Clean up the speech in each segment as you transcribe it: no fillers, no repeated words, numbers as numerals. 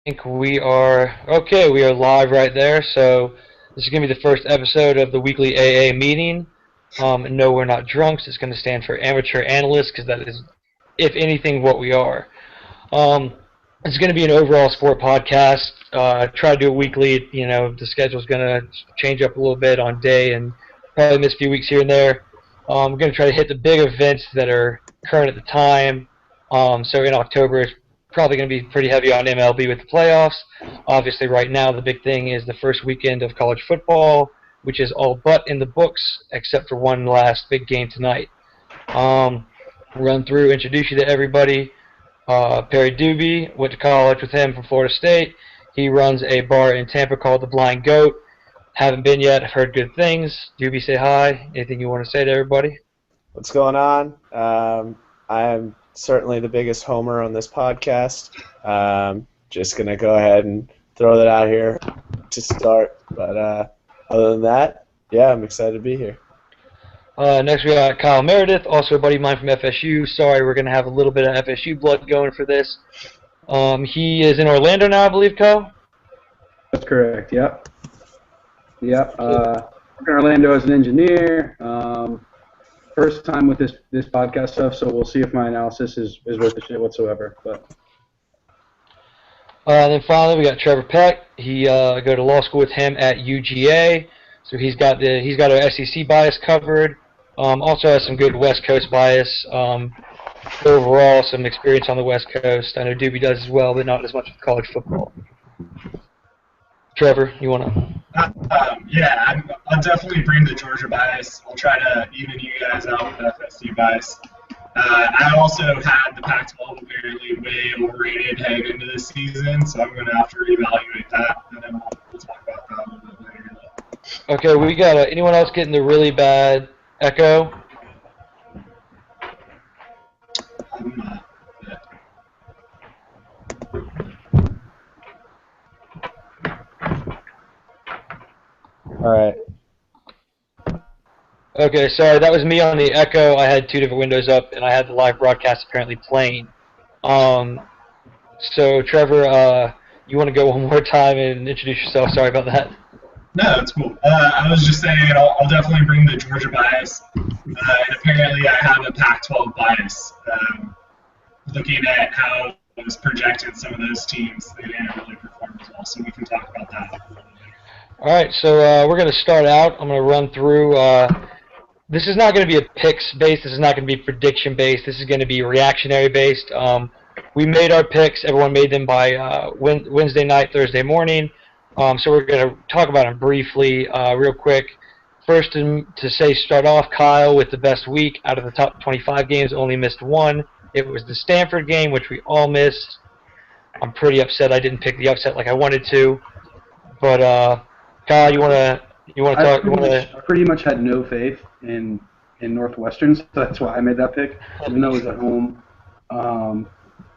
think we are okay. We are live right there. So this is gonna be the first episode of the weekly AA meeting. No, we're not drunks. It's gonna stand for amateur analysts because that is, if anything, what we are. Um, it's gonna be an overall sport podcast. Try to do it weekly. The schedule's gonna change up a little bit on day and probably miss a few weeks here and there. We're gonna try to hit the big events that are current at the time. So in October, it's probably going to be pretty heavy on MLB with the playoffs. Obviously, right now, the big thing is the first weekend of college football, which is all but in the books, except for one last big game tonight. Um, Run through, introduce you to everybody. Perry Doobie, went to college with him from Florida State. He runs a bar in Tampa called the Blind Goat. Haven't been yet. I've heard good things. Doobie, say hi. Anything you want to say to everybody? What's going on? I am certainly the biggest homer on this podcast. Just going to go ahead and throw that out here to start. But other than that, yeah, I'm excited to be here. Next we got Kyle Meredith, also a buddy of mine from FSU. Sorry, we're going to have a little bit of FSU blood going for this. He is in Orlando now, I believe, Kyle? That's correct, yep. Yep. Working in Orlando as an engineer. First time with this podcast stuff, so we'll see if my analysis is worth the shit whatsoever. But then finally we got Trevor Peck. He go to law school with him at UGA, so he's got our SEC bias covered. Also has some good West Coast bias. Overall, some experience on the West Coast. I know Doobie does as well, but not as much with college football. Trevor, you want to? Yeah, I'll definitely bring the Georgia bias. I'll try to even you guys out with FSU bias. I also had the Pac-12 apparently way overrated heading into this season, so I'm going to have to reevaluate that, and then we'll talk about that a little bit later. Okay, we got anyone else getting the really bad echo? All right. Okay, sorry, that was me on the echo. I had two different windows up, and I had the live broadcast apparently playing. So, Trevor, you want to go one more time and introduce yourself? Sorry about that. No, it's cool. I was just saying I'll definitely bring the Georgia bias. And apparently I have a Pac-12 bias. Looking at how it was projected some of those teams, they didn't really perform as well, so we can talk about that a little bit later. All right, so we're going to start out. I'm going to run through. This is not going to be a picks-based. This is not going to be prediction-based. This is going to be reactionary-based. We made our picks. Everyone made them by Wednesday night, Thursday morning. So we're going to talk about them briefly, real quick. First, to start off, Kyle with the best week out of the top 25 games, only missed one. It was the Stanford game, which we all missed. I'm pretty upset I didn't pick the upset like I wanted to. But Kyle, you want to talk? I pretty much had no faith in Northwestern, so that's why I made that pick, even though it was at home.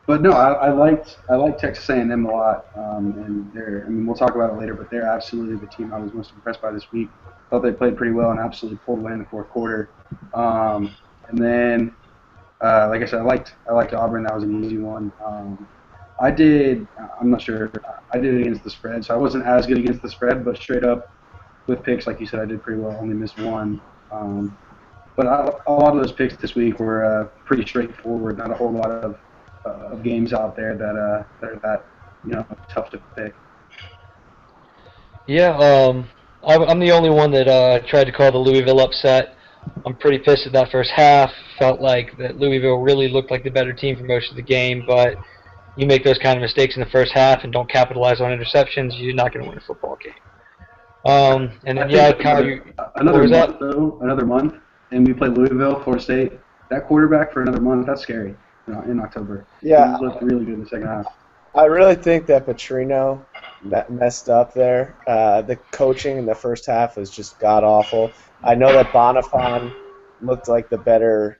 But no, I liked Texas A&M a lot, and we'll talk about it later, but they're absolutely the team I was most impressed by this week. Thought they played pretty well and absolutely pulled away in the fourth quarter. And then, like I said, I liked Auburn. That was an easy one. I'm not sure. I did it against the spread, so I wasn't as good against the spread, but straight up with picks, like you said, I did pretty well. Only missed one. But a lot of those picks this week were pretty straightforward. Not a whole lot of games out there that are that tough to pick. Yeah, I'm the only one that tried to call the Louisville upset. I'm pretty pissed at that first half. Felt like that Louisville really looked like the better team for most of the game, but you make those kind of mistakes in the first half and don't capitalize on interceptions, you're not going to win a football game. And then, Kyle, another month, and we play Louisville, Florida State. That quarterback for another month, that's scary. In October. Yeah. He looked really good in the second half. I really think that Petrino messed up there. The coaching in the first half was just god-awful. I know that Bonifon looked like the better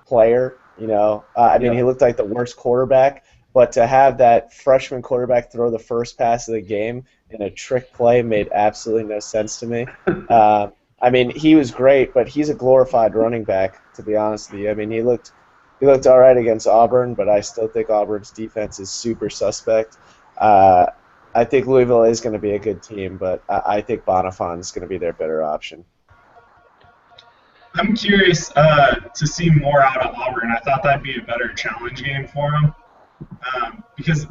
player, he looked like the worst quarterback, but to have that freshman quarterback throw the first pass of the game in a trick play made absolutely no sense to me. He was great, but he's a glorified running back, to be honest with you. He looked he looked all right against Auburn, but I still think Auburn's defense is super suspect. I think Louisville is going to be a good team, but I think Bonifant is going to be their better option. I'm curious to see more out of Auburn. I thought that'd be a better challenge game for them because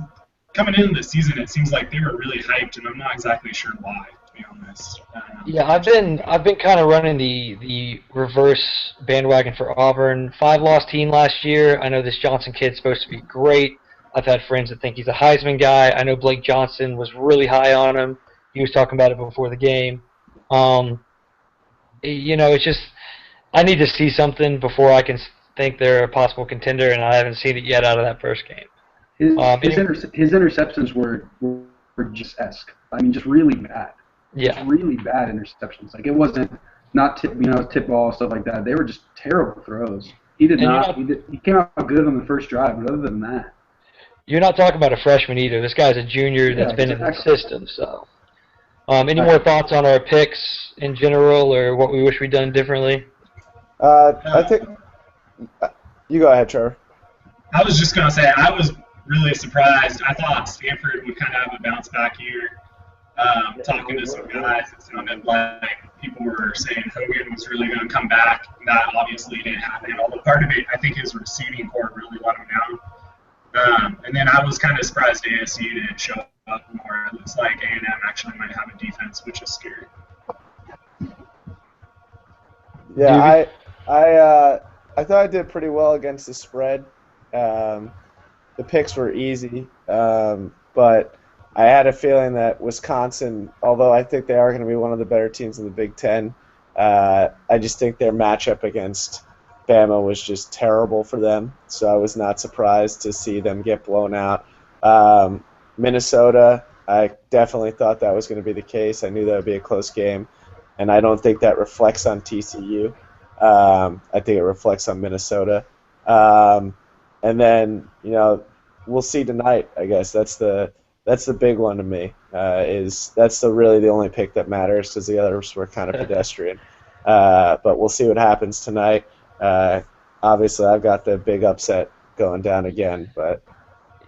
coming into the season, it seems like they were really hyped, and I'm not exactly sure why, to be honest. Yeah, I've been kind of running the reverse bandwagon for Auburn. 5-loss team last year. I know this Johnson kid's supposed to be great. I've had friends that think he's a Heisman guy. I know Blake Johnson was really high on him. He was talking about it before the game. It's just I need to see something before I can think they're a possible contender, and I haven't seen it yet out of that first game. His interceptions were just esque. I mean, just really bad. Yeah. Just really bad interceptions. Like it wasn't not tip ball stuff like that. They were just terrible throws. He did not. He came out good on the first drive, but other than that. You're not talking about a freshman either. This guy's a junior that's been in the system. So, any more thoughts on our picks in general, or what we wish we'd done differently? I think you go ahead, Trevor. I was just gonna say I was really surprised. I thought Stanford would kind of have a bounce back year. Talking to some guys, it sounded like people were saying Hogan was really going to come back. That obviously didn't happen. Although part of it, I think his receiving core really let him down. And then I was kind of surprised ASU didn't show up more. It looks like A&M actually might have a defense, which is scary. Yeah, I thought I did pretty well against the spread. The picks were easy, but I had a feeling that Wisconsin, although I think they are going to be one of the better teams in the Big Ten, I just think their matchup against Bama was just terrible for them, so I was not surprised to see them get blown out. Minnesota, I definitely thought that was going to be the case. I knew that would be a close game, and I don't think that reflects on TCU. I think it reflects on Minnesota. And then, we'll see tonight, I guess. That's the big one to me. That's really the only pick that matters because the others were kind of pedestrian. But we'll see what happens tonight. Obviously, I've got the big upset going down again, but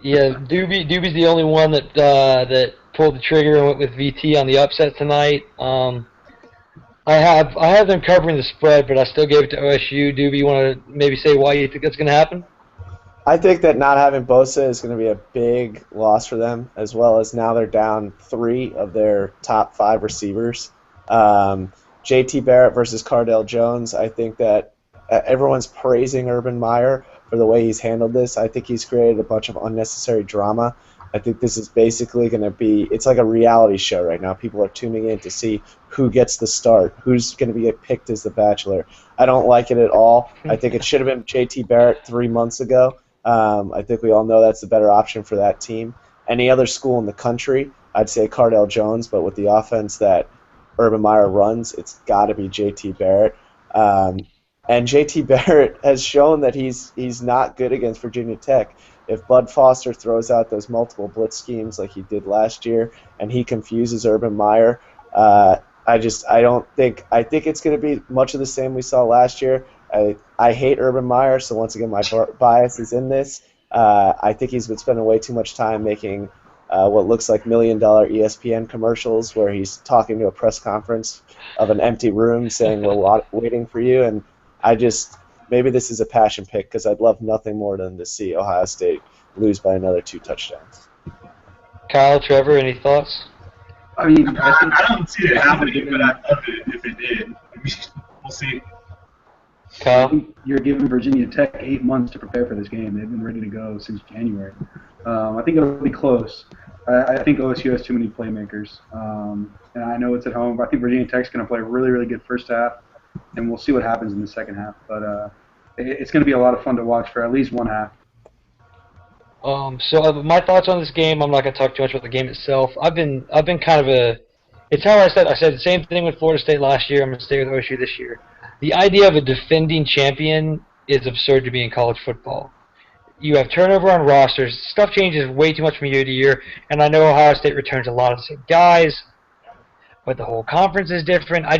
yeah, Doobie's the only one that pulled the trigger and went with VT on the upset tonight. I have them covering the spread, but I still gave it to OSU. Doobie, you want to maybe say why you think that's going to happen? I think that not having Bosa is going to be a big loss for them, as well as now they're down 3 of their top 5 receivers. JT Barrett versus Cardale Jones, I think that everyone's praising Urban Meyer for the way he's handled this. I think he's created a bunch of unnecessary drama. I think this is basically going to be – it's like a reality show right now. People are tuning in to see who gets the start, who's going to be picked as the Bachelor. I don't like it at all. I think it should have been JT Barrett 3 months ago. I think we all know that's the better option for that team. Any other school in the country, I'd say Cardale Jones, but with the offense that Urban Meyer runs, it's got to be JT Barrett. And JT Barrett has shown that he's not good against Virginia Tech. If Bud Foster throws out those multiple blitz schemes like he did last year and he confuses Urban Meyer, I think it's going to be much of the same we saw last year. I hate Urban Meyer, so once again my bias is in this. I think he's been spending way too much time making what looks like $1 million ESPN commercials where he's talking to a press conference of an empty room saying we're waiting for you, and maybe this is a passion pick because I'd love nothing more than to see Ohio State lose by another 2 touchdowns. Kyle, Trevor, any thoughts? I mean, I don't see it happening, but I'd love it if it did. We'll see. Kyle? You're giving Virginia Tech 8 months to prepare for this game. They've been ready to go since January. I think it'll be close. I think OSU has too many playmakers. And I know it's at home, but I think Virginia Tech's going to play a really, really good first half, and we'll see what happens in the second half. But it's going to be a lot of fun to watch for at least one half. So my thoughts on this game, I'm not going to talk too much about the game itself. I've been kind of it's how I said the same thing with Florida State last year. I'm going to stay with OSU this year. The idea of a defending champion is absurd to me in college football. You have turnover on rosters. Stuff changes way too much from year to year, and I know Ohio State returns a lot of the same guys, but the whole conference is different. I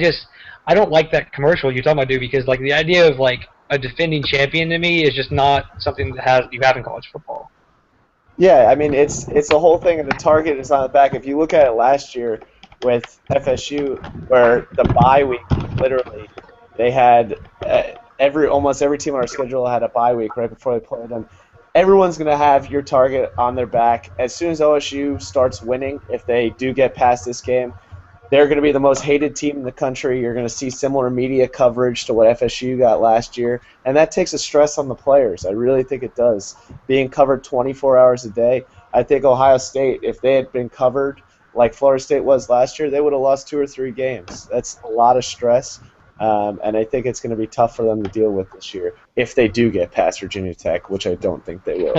don't like that commercial you're talking about, dude, because like the idea of like a defending champion to me is just not something that you have in college football. Yeah, I mean it's the whole thing, and the target is on the back. If you look at it last year with FSU, where the bye week, literally, they had almost every team on our schedule had a bye week right before they played them. Everyone's going to have your target on their back. As soon as OSU starts winning, if they do get past this game, they're going to be the most hated team in the country. You're going to see similar media coverage to what FSU got last year, and that takes a stress on the players. I really think it does. Being covered 24 hours a day, I think Ohio State, if they had been covered like Florida State was last year, they would have lost 2 or 3 games. That's a lot of stress, and I think it's going to be tough for them to deal with this year if they do get past Virginia Tech, which I don't think they will.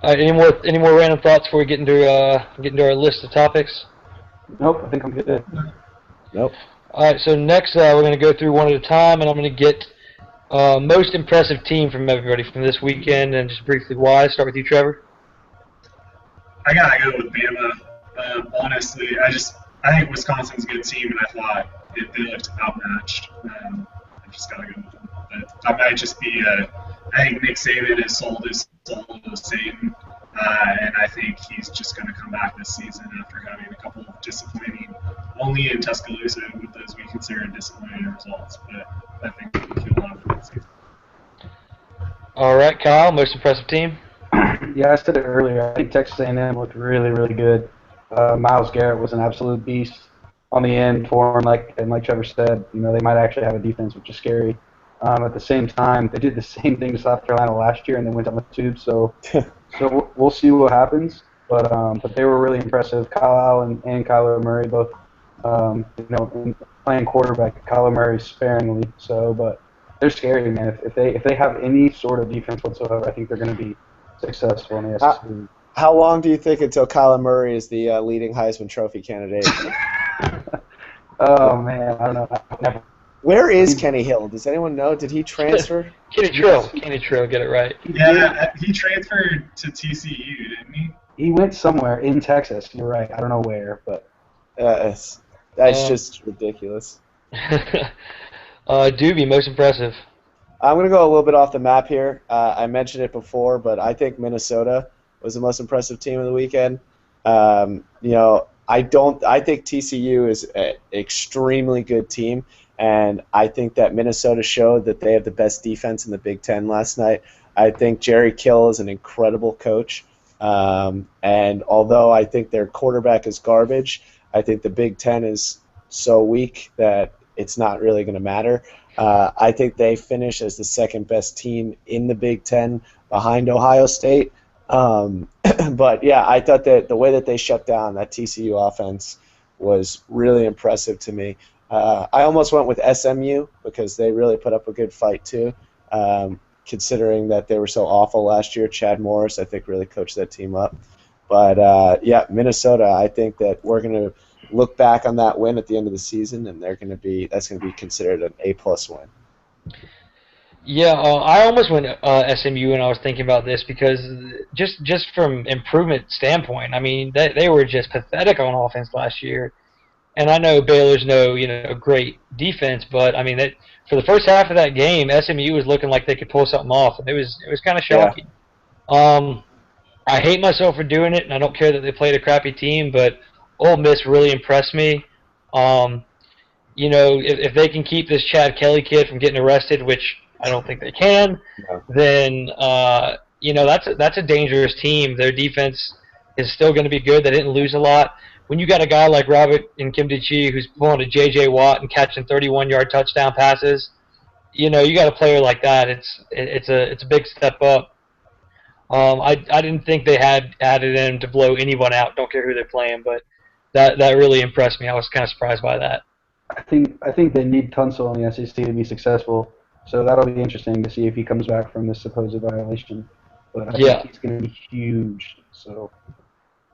All right, any more random thoughts before we get into our list of topics? Nope, I think I'm good. Nope. All right, so next we're going to go through one at a time, and I'm going to get most impressive team from everybody from this weekend, and just briefly why. Start with you, Trevor. I gotta go with Bama. Honestly, I think Wisconsin's a good team, and I thought they looked outmatched. I just gotta go with them. But I might just be. I think Nick Saban has sold his soul to Satan, and I think he's just going to come back this season after having a couple of disappointing, only in Tuscaloosa with those we consider disappointing results. But I think he'll have for the season. All right, Kyle, most impressive team. Yeah, I said it earlier. I think Texas A&M looked really, really good. Myles Garrett was an absolute beast on the end for him. Like Trevor said, they might actually have a defense, which is scary. At the same time, they did the same thing to South Carolina last year, and they went on the tube. So we'll see what happens. But they were really impressive. Kyle Allen and Kyler Murray both, playing quarterback. Kyler Murray sparingly. But they're scary, man. If they have any sort of defense whatsoever, I think they're going to be successful in the SEC. How long do you think until Kyler Murray is the leading Heisman Trophy candidate? Oh man, I don't know. Never. Where is Kenny Hill? Does anyone know? Did he transfer? Kenny Trill, get it right. Yeah, he transferred to TCU, didn't he? He went somewhere in Texas. You're right. I don't know where, but That's just ridiculous. Doobie, most impressive. I'm going to go a little bit off the map here. I mentioned it before, but I think Minnesota was the most impressive team of the weekend. I think TCU is an extremely good team, and I think that Minnesota showed that they have the best defense in the Big Ten last night. I think Jerry Kill is an incredible coach, and although I think their quarterback is garbage, I think the Big Ten is so weak that it's not really going to matter. I think they finish as the second best team in the Big Ten behind Ohio State. But yeah, I thought that the way that they shut down that TCU offense was really impressive to me. I almost went with SMU because they really put up a good fight too, considering that they were so awful last year. Chad Morris, I think, really coached that team up. But yeah, Minnesota, I think that we're going to look back on that win at the end of the season, and that's going to be considered an A+ win. Yeah, I almost went SMU when I was thinking about this because just from improvement standpoint, I mean they were just pathetic on offense last year, and I know Baylor's no great defense, but I mean for the first half of that game, SMU was looking like they could pull something off, and it was kind of shocking. Yeah. I hate myself for doing it, and I don't care that they played a crappy team, but Ole Miss really impressed me. If they can keep this Chad Kelly kid from getting arrested, which I don't think they can, then that's a dangerous team. Their defense is still going to be good. They didn't lose a lot. When you got a guy like Robert Nkemdiche who's pulling a J.J. Watt and catching 31-yard touchdown passes, you got a player like that. It's a big step up. I didn't think they had it in to blow anyone out. Don't care who they're playing, but that really impressed me. I was kind of surprised by that. I think they need Tunsil in the SEC to be successful. So that'll be interesting to see if he comes back from this supposed violation. But I think he's going to be huge. So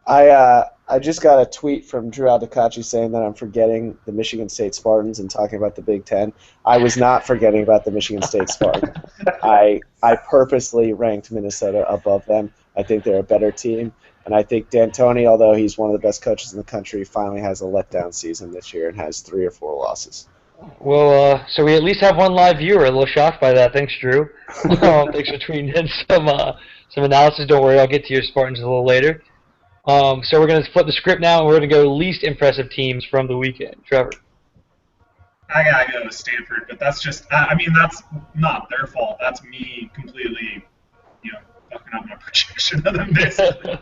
I just got a tweet from Drew Aldecacci saying that I'm forgetting the Michigan State Spartans and talking about the Big Ten. I was not forgetting about the Michigan State Spartans. I purposely ranked Minnesota above them. I think they're a better team. And I think D'Antoni, although he's one of the best coaches in the country, finally has a letdown season this year and has 3 or 4 losses. Well, so we at least have one live viewer. A little shocked by that. Thanks, Drew. Thanks for tweeting in some analysis. Don't worry, I'll get to your Spartans a little later. So we're going to flip the script now, and we're going to go least impressive teams from the weekend. Trevor. I gotta go with Stanford, but that's just, I mean, that's not their fault. That's me completely, fucking up my projection of them, basically.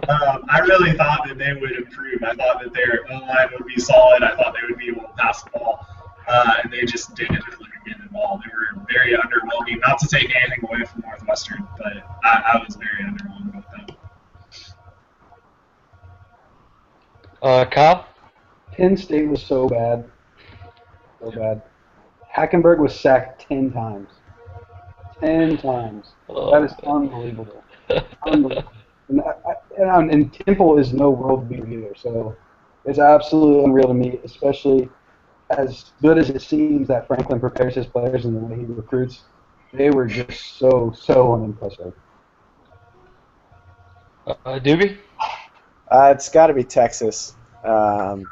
I really thought that they would improve. I thought that their O-line would be solid. I thought they would be able to pass the ball, and they just didn't look good at all. They were very underwhelming. Not to take anything away from Northwestern, but I was very underwhelmed with them. Kyle? Penn State was so bad. So bad. Hackenberg was sacked 10 times. 10 times. That is unbelievable. Unbelievable. And Temple is no world beater either, so it's absolutely unreal to me, especially as good as it seems that Franklin prepares his players and the way he recruits. They were just so unimpressive. Doobie? It's got to be Texas. I'm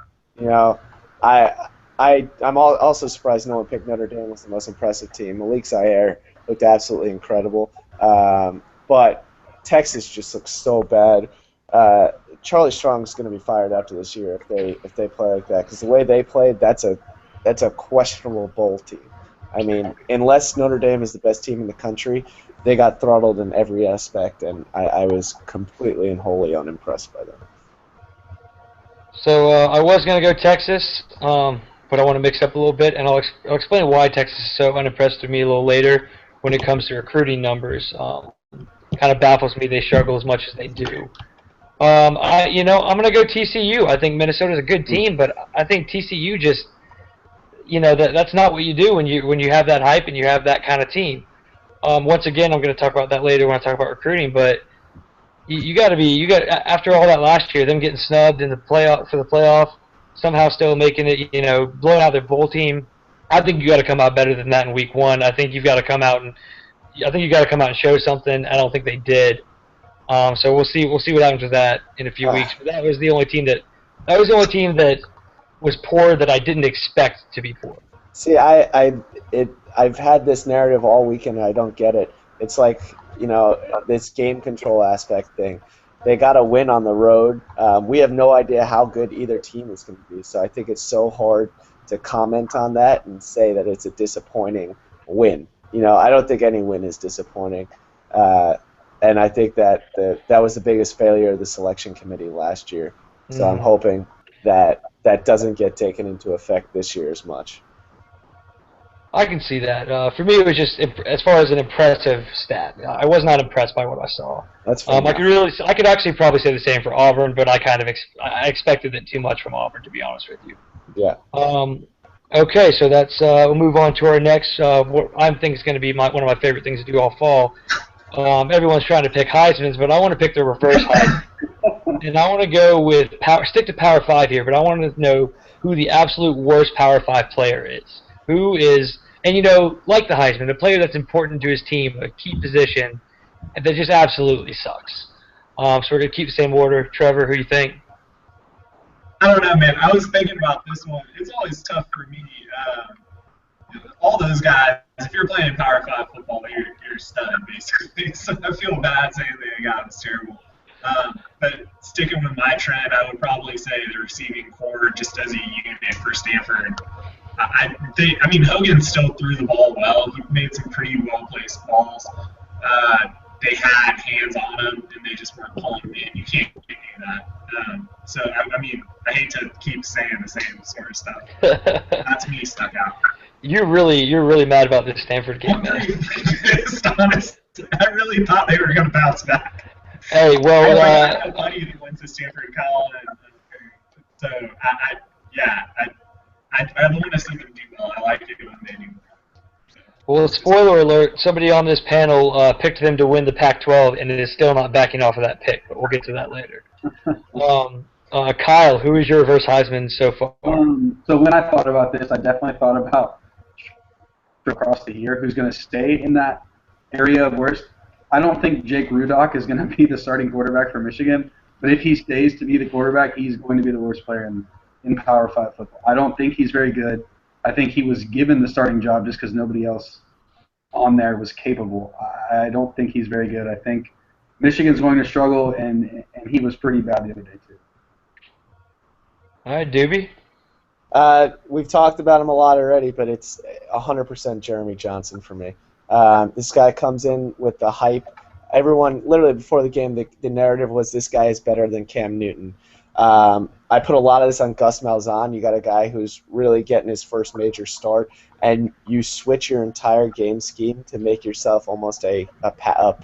also surprised no one picked Notre Dame as the most impressive team. Malik Zaire looked absolutely incredible, but Texas just looks so bad. Charlie Strong's going to be fired after this year if they play like that, because the way they played, that's a questionable bowl team. I mean, unless Notre Dame is the best team in the country, they got throttled in every aspect, and I was completely and wholly unimpressed by them. So I was going to go Texas, but I want to mix up a little bit, and I'll explain why Texas is so unimpressed with me a little later when it comes to recruiting numbers. Kind of baffles me they struggle as much as they do. I'm going to go TCU. I think Minnesota's a good team, but I think TCU just, that's not what you do when you have that hype and you have that kind of team. Once again, I'm going to talk about that later when I talk about recruiting, but you got after all that last year, them getting snubbed in the playoff, somehow still making it, blowing out their bowl team. I think you got to come out better than that in week one. I think you've got to come out and show something. I don't think they did. So we'll see what happens with that in a few weeks. But that was the only team that was poor that I didn't expect to be poor. See, I've had this narrative all weekend and I don't get it. It's like, this game control aspect thing. They got to win on the road. We have no idea how good either team is going to be, so I think it's so hard to comment on that and say that it's a disappointing win. I don't think any win is disappointing, and I think that that was the biggest failure of the selection committee last year. So I'm hoping that doesn't get taken into effect this year as much. I can see that. For me, it was just as far as an impressive stat. I was not impressed by what I saw. That's fine. I could actually probably say the same for Auburn, but I kind of I expected it too much from Auburn, to be honest with you. Yeah. Okay, so that's we'll move on to our next. What I think is going to be one of my favorite things to do all fall. Everyone's trying to pick Heisman's, but I want to pick the reverse Heisman, and I want to go with stick to Power 5 here. But I want to know who the absolute worst Power 5 player is. Who is, and like the Heisman, the player that's important to his team, a key position, and that just absolutely sucks. So we're going to keep the same order. Trevor, who do you think? I don't know, man. I was thinking about this one. It's always tough for me. All those guys, if you're playing Power 5 football, you're stunned, basically. So I feel bad saying they got it's terrible. But sticking with my trend, I would probably say the receiving core just as a unit for Stanford. I mean, Hogan still threw the ball well. He made some pretty well-placed balls. They had hands on him, and they just weren't pulling them in. You can't do that. So, I mean, I hate to keep saying the same sort of stuff. That's me stuck out. You're really mad about this Stanford game, man. Honestly, I really thought they were going to bounce back. Hey, well, I have a buddy that went to Stanford College, so I want to see them do well. I like it when they do well. Well, spoiler alert, somebody on this panel picked them to win the Pac-12, and it is still not backing off of that pick, but we'll get to that later. Kyle, who is your reverse Heisman so far? So when I thought about this, I definitely thought about across the year who's going to stay in that area of worst. I don't think Jake Rudock is going to be the starting quarterback for Michigan, but if he stays to be the quarterback, he's going to be the worst player in Power 5 football. I don't think he's very good. I think he was given the starting job just because nobody else on there was capable. I don't think he's very good. I think Michigan's going to struggle, and he was pretty bad the other day too. All right, Doobie. We've talked about him a lot already, but it's 100% Jeremy Johnson for me. This guy comes in with the hype. Everyone, literally before the game, the narrative was this guy is better than Cam Newton. I put a lot of this on Gus Malzahn. You got a guy who's really getting his first major start, and you switch your entire game scheme to make yourself almost a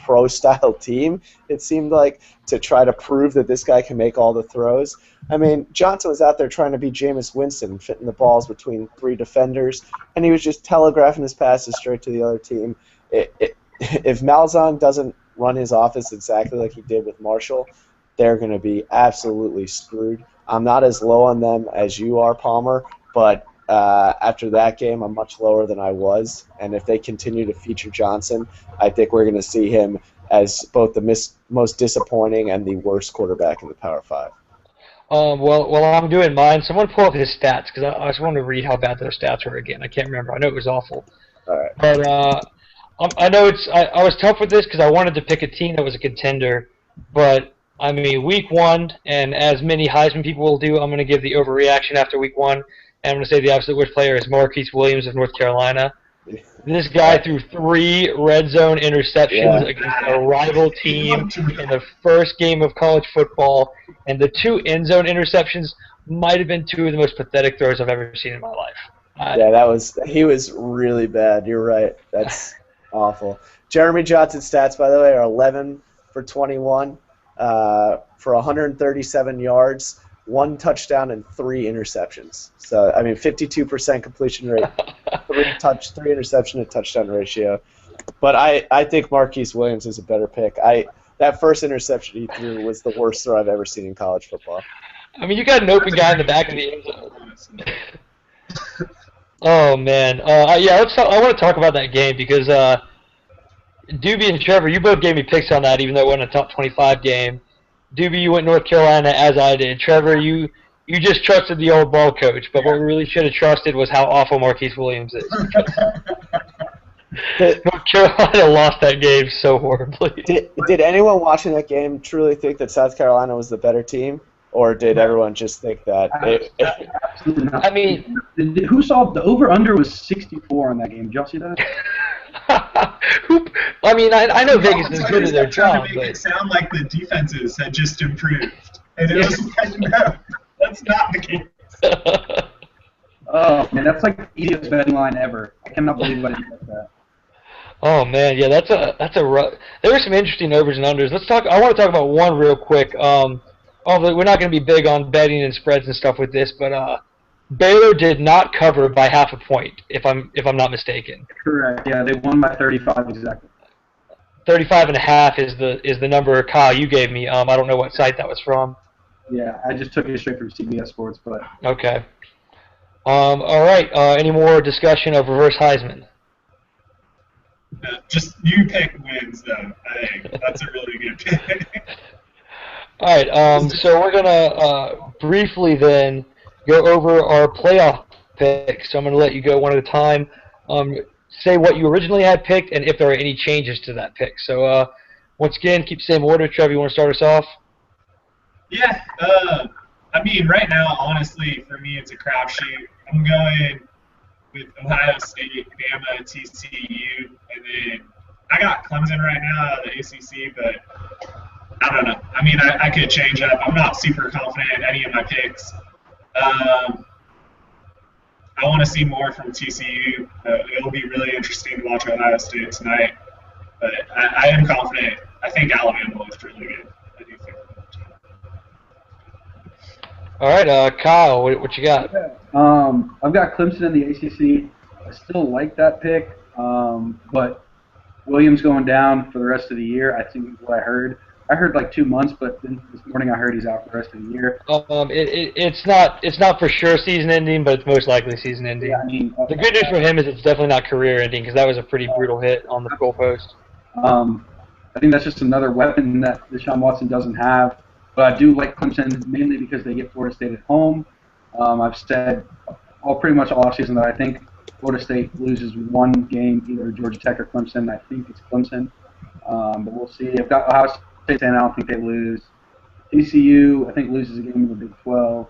pro-style team, it seemed like, to try to prove that this guy can make all the throws. I mean, Johnson was out there trying to be Jameis Winston, fitting the balls between 3 defenders, and he was just telegraphing his passes straight to the other team. If Malzahn doesn't run his offense exactly like he did with Marshall, they're going to be absolutely screwed. I'm not as low on them as you are, Palmer, but after that game, I'm much lower than I was. And if they continue to feature Johnson, I think we're going to see him as both the most disappointing and the worst quarterback in the Power 5. Well, I'm doing mine. Someone pull up his stats, because I just wanted to read how bad those stats were again. I can't remember. I know it was awful. All right. But I know I was tough with this because I wanted to pick a team that was a contender, but I mean, week 1, and as many Heisman people will do, I'm going to give the overreaction after week 1, and I'm going to say the absolute worst player is Marquise Williams of North Carolina. This guy threw 3 red zone interceptions against a rival team in the first game of college football, and the 2 end zone interceptions might have been 2 of the most pathetic throws I've ever seen in my life. He was really bad. You're right. That's awful. Jeremy Johnson's stats, by the way, are 11 for 21. For 137 yards, 1 touchdown, and 3 interceptions. So, I mean, 52% completion rate, 3 interception to touchdown ratio. But I think Marquise Williams is a better pick. That first interception he threw was the worst throw I've ever seen in college football. I mean, you got an open guy in the back of the end zone. Oh, man. I want to talk about that game because Doobie and Trevor, you both gave me picks on that, even though it wasn't a top 25 game. Doobie, you went North Carolina as I did. Trevor, you just trusted the old ball coach, but what we really should have trusted was how awful Marquise Williams is. North Carolina lost that game so horribly. Did anyone watching that game truly think that South Carolina was the better team, or did everyone just think that? Absolutely not. I mean, who saw the over/under was 64 on that game? Did y'all see that? I mean, I know Vegas is good at their job, but it sound like the defenses had just improved, and it was like, no, that's not the case. Oh man, that's like the easiest betting line ever. I cannot believe what I did like that. Oh man, yeah, that's a rough. There were some interesting overs and unders. I want to talk about one real quick. Although we're not going to be big on betting and spreads and stuff with this, but Baylor did not cover by half a point, if I'm not mistaken. Correct. Yeah, they won by 35 exactly. 35.5 is the number, Kyle, you gave me. I don't know what site that was from. Yeah, I just took it straight from CBS Sports, but. Okay. All right. Any more discussion of reverse Heisman? Just you pick wins, though. I think that's a really good pick. All right. So we're gonna briefly then go over our playoff picks. So I'm gonna let you go one at a time. Say what you originally had picked and if there are any changes to that pick. So once again, keep the same order. Trevor, you want to start us off? Yeah. I mean, right now, honestly, for me, it's a crapshoot. I'm going with Ohio State, Bama, TCU, and then I got Clemson right now out of the ACC, but I don't know. I mean, I could change up. I'm not super confident in any of my picks. I want to see more from TCU. It'll be really interesting to watch Ohio State tonight, but I am confident. I think Alabama looks really good. I do think. All right, Kyle, what you got? I've got Clemson in the ACC. I still like that pick, but Williams going down for the rest of the year, I think is what I heard. I heard like 2 months, but then this morning I heard he's out for the rest of the year. It's not for sure season ending, but it's most likely season ending. Yeah, I mean, the good news for him is it's definitely not career ending because that was a pretty brutal hit on the goalpost. I think that's just another weapon that Deshaun Watson doesn't have. But I do like Clemson mainly because they get Florida State at home. I've said pretty much all offseason that I think Florida State loses one game, either Georgia Tech or Clemson. I think it's Clemson, but we'll see. I've got Ohio State saying I don't think they lose. TCU, I think, loses a game in the Big 12,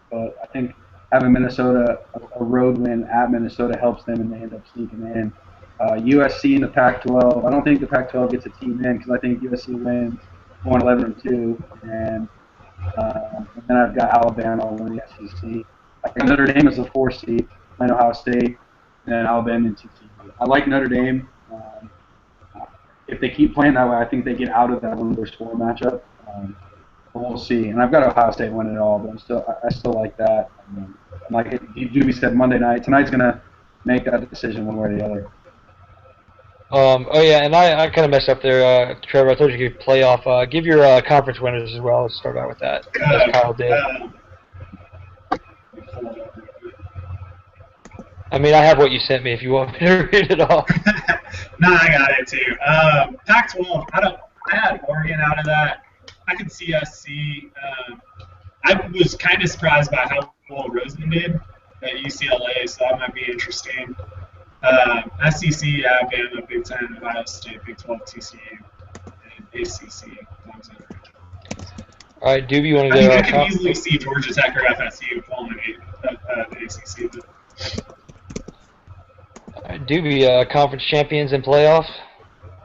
but I think having Minnesota, a road win at Minnesota helps them, and they end up sneaking in. USC in the Pac-12, I don't think the Pac-12 gets a team in because I think USC wins 1-11-2, and then I've got Alabama winning the SEC. I got Notre Dame as a 4 seed, playing Ohio State, and Alabama in TCU. I like Notre Dame. If they keep playing that way, I think they get out of that one-4 matchup. But we'll see. And I've got Ohio State winning it all, but I still like that. Like Doobie said, Monday night. Tonight's gonna make that decision one way or the other. Oh yeah, and I kind of messed up there, Trevor. I told you could play off. Give your conference winners as well. Let's start out with that, as Kyle did. I mean, I have what you sent me. If you want me to read it off. No, I got it too. Pac-12. I had Oregon out of that. I could see SC. I was kind of surprised by how well Rosen did at UCLA, so that might be interesting. SEC, Alabama, Big 10, Ohio State, Big 12, TCU, and ACC. All right, Doobie, you want to I go? mean, I can easily see Georgia Tech or FSU falling the ACC. But... All right, Doobie, conference champions and playoffs.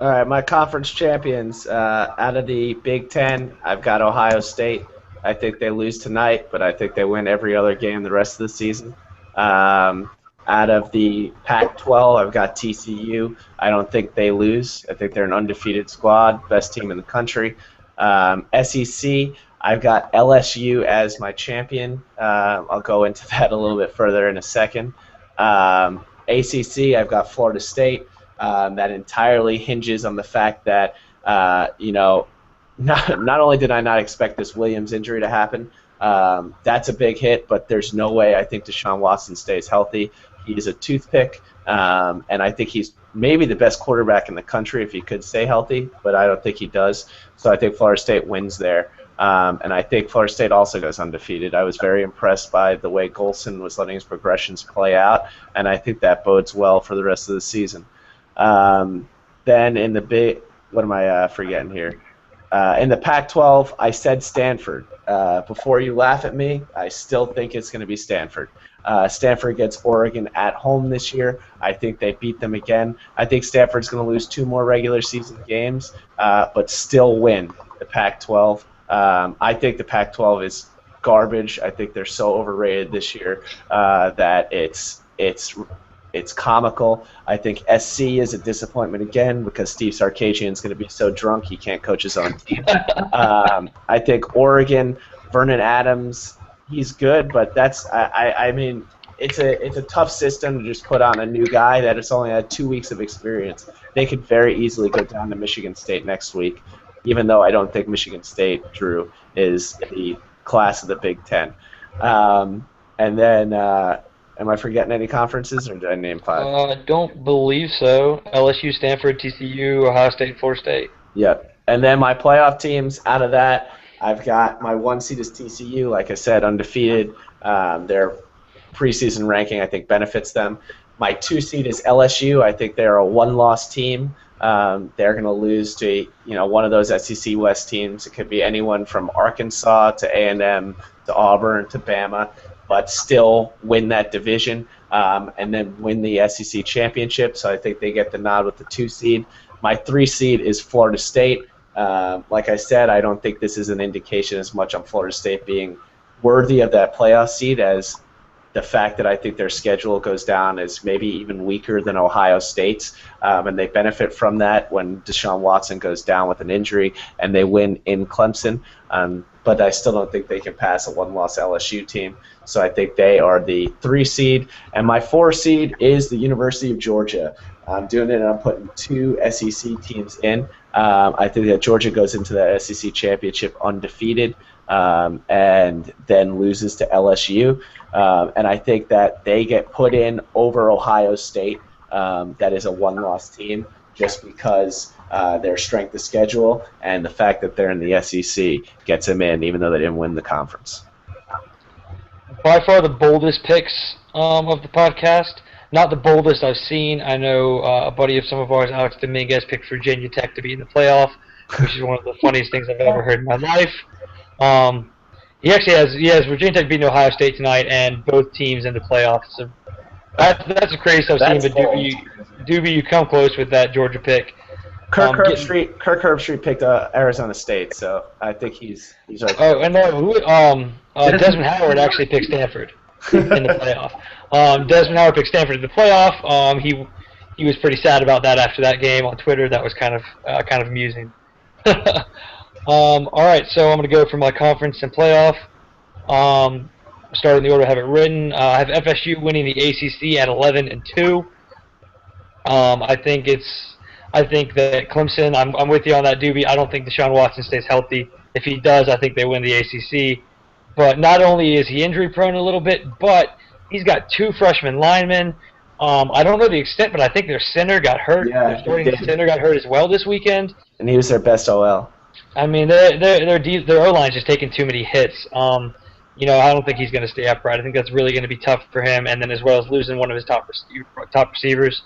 All right, my conference champions, out of the Big Ten, I've got Ohio State. I think they lose tonight, but I think they win every other game the rest of the season. Out of the Pac-12, I've got TCU. I don't think they lose. I think they're an undefeated squad, best team in the country. SEC, I've got LSU as my champion. I'll go into that a little bit further in a second. ACC, I've got Florida State. That entirely hinges on the fact that, not only did I not expect this Williams injury to happen, that's a big hit, but there's no way I think Deshaun Watson stays healthy. He is a toothpick, and I think he's maybe the best quarterback in the country if he could stay healthy, but I don't think he does. So I think Florida State wins there. And I think Florida State also goes undefeated. I was very impressed by the way Golson was letting his progressions play out, and I think that bodes well for the rest of the season. Then in the big, what am I forgetting here? In the Pac-12, I said Stanford. Before you laugh at me, I still think it's going to be Stanford. Stanford gets Oregon at home this year. I think they beat them again. I think Stanford's going to lose 2 more regular season games, but still win the Pac-12. I think the Pac-12 is garbage. I think they're so overrated this year that it's comical. I think SC is a disappointment again because Steve Sarkisian is going to be so drunk he can't coach his own team. I think Oregon, Vernon Adams, he's good, but I mean it's a tough system to just put on a new guy that has only had 2 weeks of experience. They could very easily go down to Michigan State next week, even though I don't think Michigan State, Drew, is the class of the Big Ten. And then. Am I forgetting any conferences, or did I name 5? I don't believe so. LSU, Stanford, TCU, Ohio State, Florida State. Yep. And then my playoff teams, out of that, I've got my 1 seed is TCU, like I said, undefeated. Their preseason ranking, I think, benefits them. My 2 seed is LSU. I think they're a 1-loss team. They're going to lose to one of those SEC West teams. It could be anyone from Arkansas to A&M to Auburn to Bama, but still win that division and then win the SEC championship. So I think they get the nod with the 2 seed. My 3 seed is Florida State. Like I said, I don't think this is an indication as much on Florida State being worthy of that playoff seed as the fact that I think their schedule goes down is maybe even weaker than Ohio State's, and they benefit from that when Deshaun Watson goes down with an injury and they win in Clemson. But I still don't think they can pass a 1-loss LSU team. So I think they are the 3 seed. And my 4 seed is the University of Georgia. I'm doing it and I'm putting 2 SEC teams in. I think that Georgia goes into the SEC championship undefeated and then loses to LSU. And I think that they get put in over Ohio State. That is a 1-loss team just because their strength of schedule and the fact that they're in the SEC gets them in even though they didn't win the conference. by far the boldest picks of the podcast. Not the boldest I've seen. I know a buddy of some of ours, Alex Dominguez, picked Virginia Tech to be in the playoff, which is one of the funniest things I've ever heard in my life. He actually has Virginia Tech beating Ohio State tonight, and both teams in the playoffs. So that's the craziest I've seen. But Doobie, you come close with that Georgia pick. Kirk Herbstreit picked Arizona State, so I think he's right. Oh, and Desmond Howard actually picked Stanford in the playoff. Desmond Howard picked Stanford in the playoff. He was pretty sad about that after that game on Twitter. That was kind of amusing. All right, so I'm going to go for my conference and playoff. Starting the order I have it written. I have FSU winning the ACC at 11-2. I think that Clemson. I'm with you on that, Doobie. I don't think Deshaun Watson stays healthy. If he does, I think they win the ACC. But not only is he injury prone a little bit, but he's got 2 freshman linemen. I don't know the extent, but I think their center got hurt. Yeah, their starting center got hurt as well this weekend. And he was their best OL. I mean, their O-line's just taking too many hits. I don't think he's going to stay upright. I think that's really going to be tough for him, and then as well as losing one of his top receivers.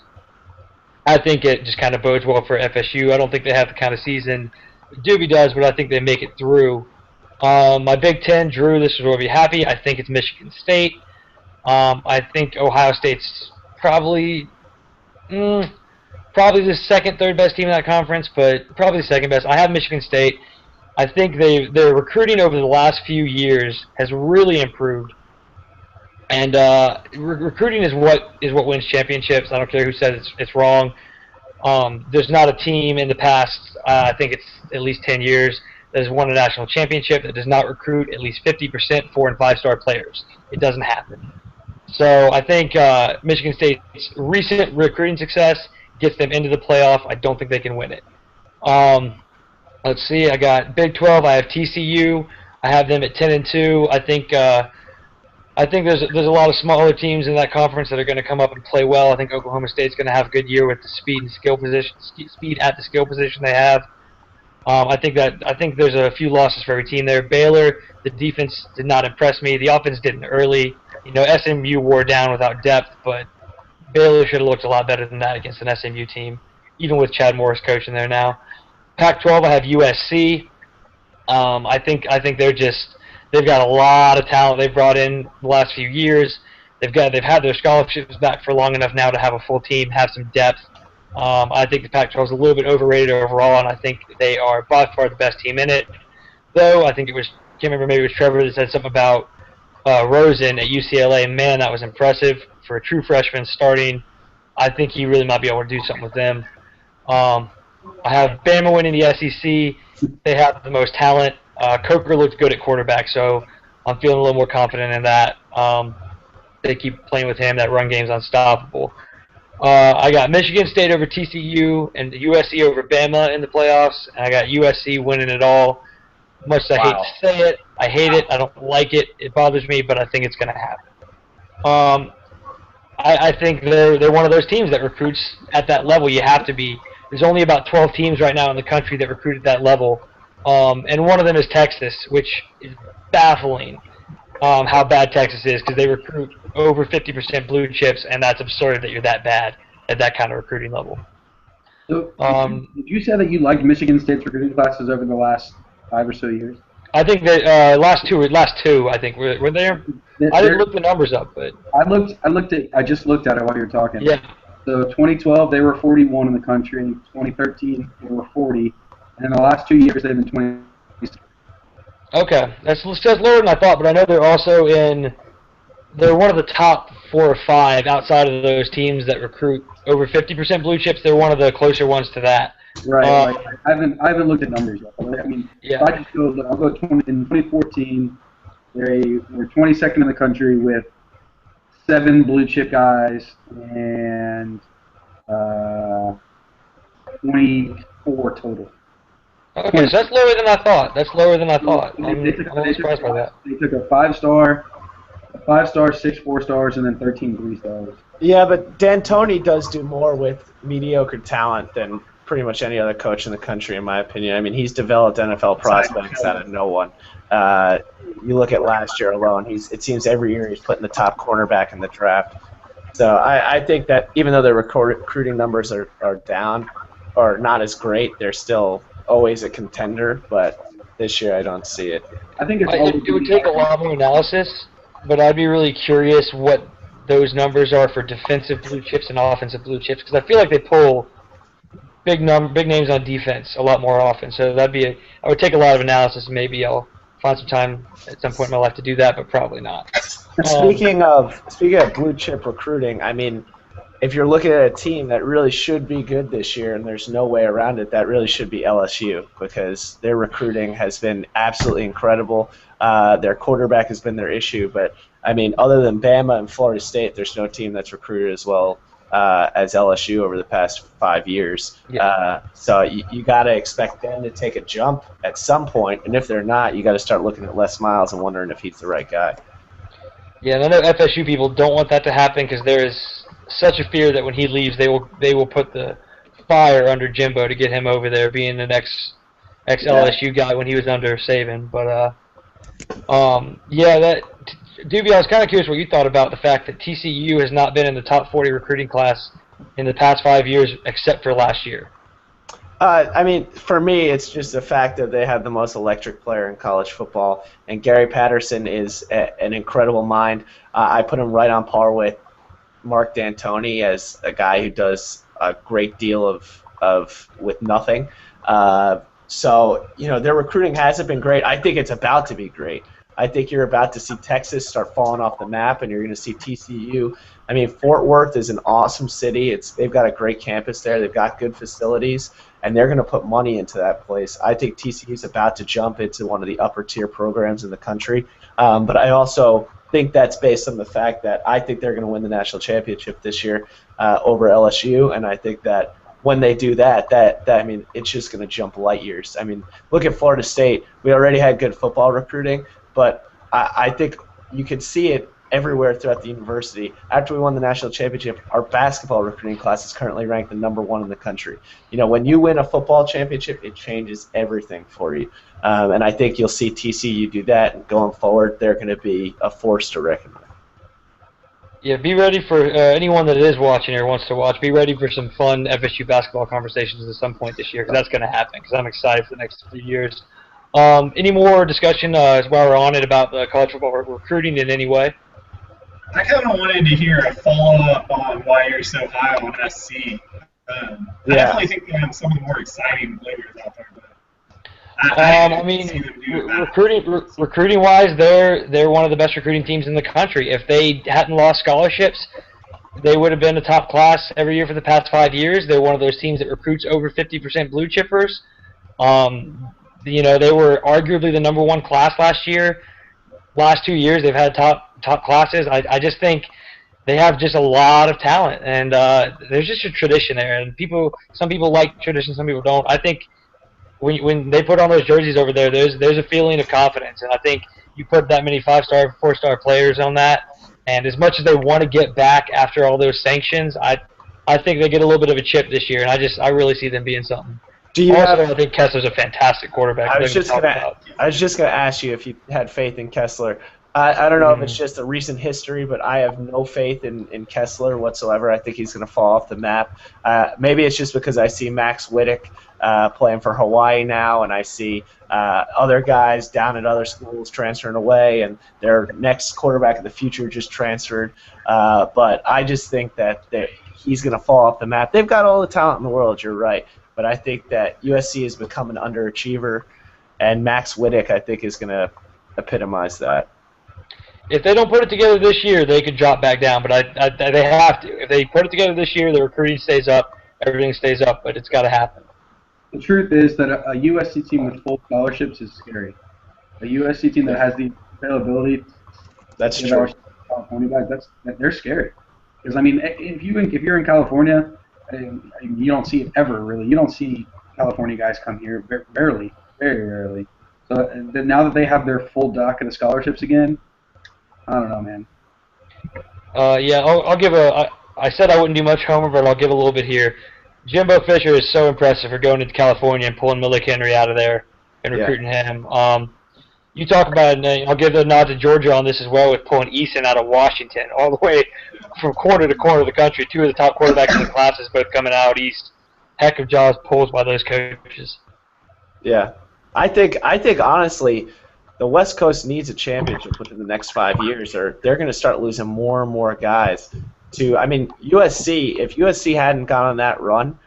I think it just kind of bodes well for FSU. I don't think they have the kind of season Doobie does, but I think they make it through. My Big Ten, Drew, this is where we'll be happy. I think it's Michigan State. I think Ohio State's probably the second, third best team in that conference, but probably the second best. I have Michigan State. I think their recruiting over the last few years has really improved. And recruiting is what wins championships. I don't care who says it's wrong. There's not a team in the past, I think it's at least 10 years, that has won a national championship that does not recruit at least 50% 4- and 5-star players. It doesn't happen. So I think Michigan State's recent recruiting success gets them into the playoff. I don't think they can win it. Let's see. I got Big 12. I have TCU. I have them at 10-2. I think there's a lot of smaller teams in that conference that are going to come up and play well. I think Oklahoma State's going to have a good year with the speed at the skill position they have. I think there's a few losses for every team there. Baylor, the defense did not impress me. The offense didn't early. SMU wore down without depth, but Baylor should have looked a lot better than that against an SMU team, even with Chad Morris coaching there now. Pac-12, I have USC. I think they've got a lot of talent they've brought in the last few years. They've had their scholarships back for long enough now to have a full team, have some depth. I think the Pac-12 is a little bit overrated overall, and I think they are by far the best team in it. Though I think can't remember, maybe it was Trevor that said something about Rosen at UCLA. Man, that was impressive for a true freshman starting. I think he really might be able to do something with them. I have Bama winning the SEC. They have the most talent. Coker looked good at quarterback, so I'm feeling a little more confident in that. They keep playing with him. That run game's unstoppable. I got Michigan State over TCU and USC over Bama in the playoffs. And I got USC winning it all. Much as I hate to say it, I hate it. I don't like it. It bothers me, but I think it's going to happen. I think they're one of those teams that recruits at that level. You have to be. There's only about 12 teams right now in the country that recruit at that level. And one of them is Texas, which is baffling how bad Texas is because they recruit over 50% blue chips, and that's absurd that you're that bad at that kind of recruiting level. So, did you say that you liked Michigan State's recruiting classes over the last 5 or so years? I think that last two, I think were there. I didn't look the numbers up, but I just looked at it while you were talking. Yeah. So 2012 they were 41 in the country. 2013 they were 40, and in the last 2 years they've been 20. Okay, that's lower than I thought, but I know they're one of the top 4 or 5 outside of those teams that recruit over 50% blue chips. They're one of the closer ones to that. Right. I haven't looked at numbers yet. I mean, yeah. If I just go, I'll go in 2014. They were 22nd in the country with 7 blue chip guys and 24 total. Okay, so that's lower than I thought. I'm a little surprised by that. They took a 5-star, 6 4-stars, and then 13 3-stars. Yeah, but D'Antoni does do more with mediocre talent than pretty much any other coach in the country, in my opinion. I mean, he's developed NFL prospects out of no one. You look at last year alone; it seems every year he's putting the top cornerback in the draft. So I think that even though their recruiting numbers are down or not as great, they're still always a contender. But this year, I don't see it. I think it would take a lot more analysis, but I'd be really curious what those numbers are for defensive blue chips and offensive blue chips, because I feel like they pull big names on defense a lot more often. So I would take a lot of analysis, and maybe I'll find some time at some point in my life to do that, but probably not. Speaking of blue chip recruiting, I mean, if you're looking at a team that really should be good this year, and there's no way around it, that really should be LSU, because their recruiting has been absolutely incredible. Their quarterback has been their issue, but I mean, other than Bama and Florida State, there's no team that's recruited as well as LSU over the past 5 years. Yeah. So you got to expect them to take a jump at some point, and if they're not, you got to start looking at Les Miles and wondering if he's the right guy. Yeah, and I know FSU people don't want that to happen because there is such a fear that when he leaves, they will put the fire under Jimbo to get him over there, being the next ex-LSU guy when he was under Saban. But Doobie, I was kind of curious what you thought about the fact that TCU has not been in the top 40 recruiting class in the past 5 years except for last year. I mean, for me, it's just the fact that they have the most electric player in college football, and Gary Patterson is an incredible mind. I put him right on par with Mark D'Antoni as a guy who does a great deal of with nothing. So, their recruiting hasn't been great. I think it's about to be great. I think you're about to see Texas start falling off the map, and you're going to see TCU. I mean, Fort Worth is an awesome city. They've got a great campus there. They've got good facilities, and they're going to put money into that place. I think TCU is about to jump into one of the upper-tier programs in the country. But I also think that's based on the fact that I think they're going to win the national championship this year over LSU, and I think that when they do that, I mean, it's just going to jump light years. I mean, look at Florida State. We already had good football recruiting, but I think you could see it everywhere throughout the university. After we won the national championship, our basketball recruiting class is currently ranked the #1 in the country. When you win a football championship, it changes everything for you. And I think you'll see TCU do that, and going forward, they're going to be a force to reckon with. Yeah, be ready for anyone that is watching or wants to watch, be ready for some fun FSU basketball conversations at some point this year, because that's going to happen, because I'm excited for the next few years. Any more discussion while we're on it about the college football recruiting in any way? I kind of wanted to hear a follow-up on why you're so high on SC. I definitely think they have some of the more exciting players out there. I mean, recruiting-wise, they're one of the best recruiting teams in the country. If they hadn't lost scholarships, they would have been a top class every year for the past 5 years. They're one of those teams that recruits over 50% blue chippers. They were arguably the #1 class last year. Last 2 years, they've had top classes. I just think they have just a lot of talent, and there's just a tradition there. And some people like tradition, some people don't. I think when they put on those jerseys over there, there's a feeling of confidence, and I think you put that many 5-star, 4-star players on that, and as much as they want to get back after all those sanctions, I think they get a little bit of a chip this year, and I really see them being something. I think Kessler's a fantastic quarterback. I was just gonna ask you if you had faith in Kessler. I don't know if it's just a recent history, but I have no faith in Kessler whatsoever. I think he's going to fall off the map. Maybe it's just because I see Max Whittick playing for Hawaii now, and I see other guys down at other schools transferring away, and their next quarterback of the future just transferred. But I just think that he's going to fall off the map. They've got all the talent in the world, you're right. But I think that USC has become an underachiever, and Max Whittick, I think, is going to epitomize that. If they don't put it together this year, they could drop back down, but they have to. If they put it together this year, the recruiting stays up, everything stays up, but it's got to happen. The truth is that a USC team with full scholarships is scary. A USC team that has the availability that's true. California guys, they're scary. Because, I mean, if you're in California, you don't see it ever, really. You don't see California guys come here, very rarely. So now that they have their full docket of scholarships again, I don't know, man. I'll give I said I wouldn't do much homer, but I'll give a little bit here. Jimbo Fisher is so impressive for going into California and pulling Malik Henry out of there and recruiting him. You talk about, and I'll give the nod to Georgia on this as well, with pulling Eason out of Washington all the way from corner to corner of the country. Two of the top quarterbacks in the classes both coming out east. Heck of jobs pulls by those coaches. Yeah. I think honestly, the West Coast needs a championship within the next 5 years, or they're going to start losing more and more guys. USC, if USC hadn't gone on that run,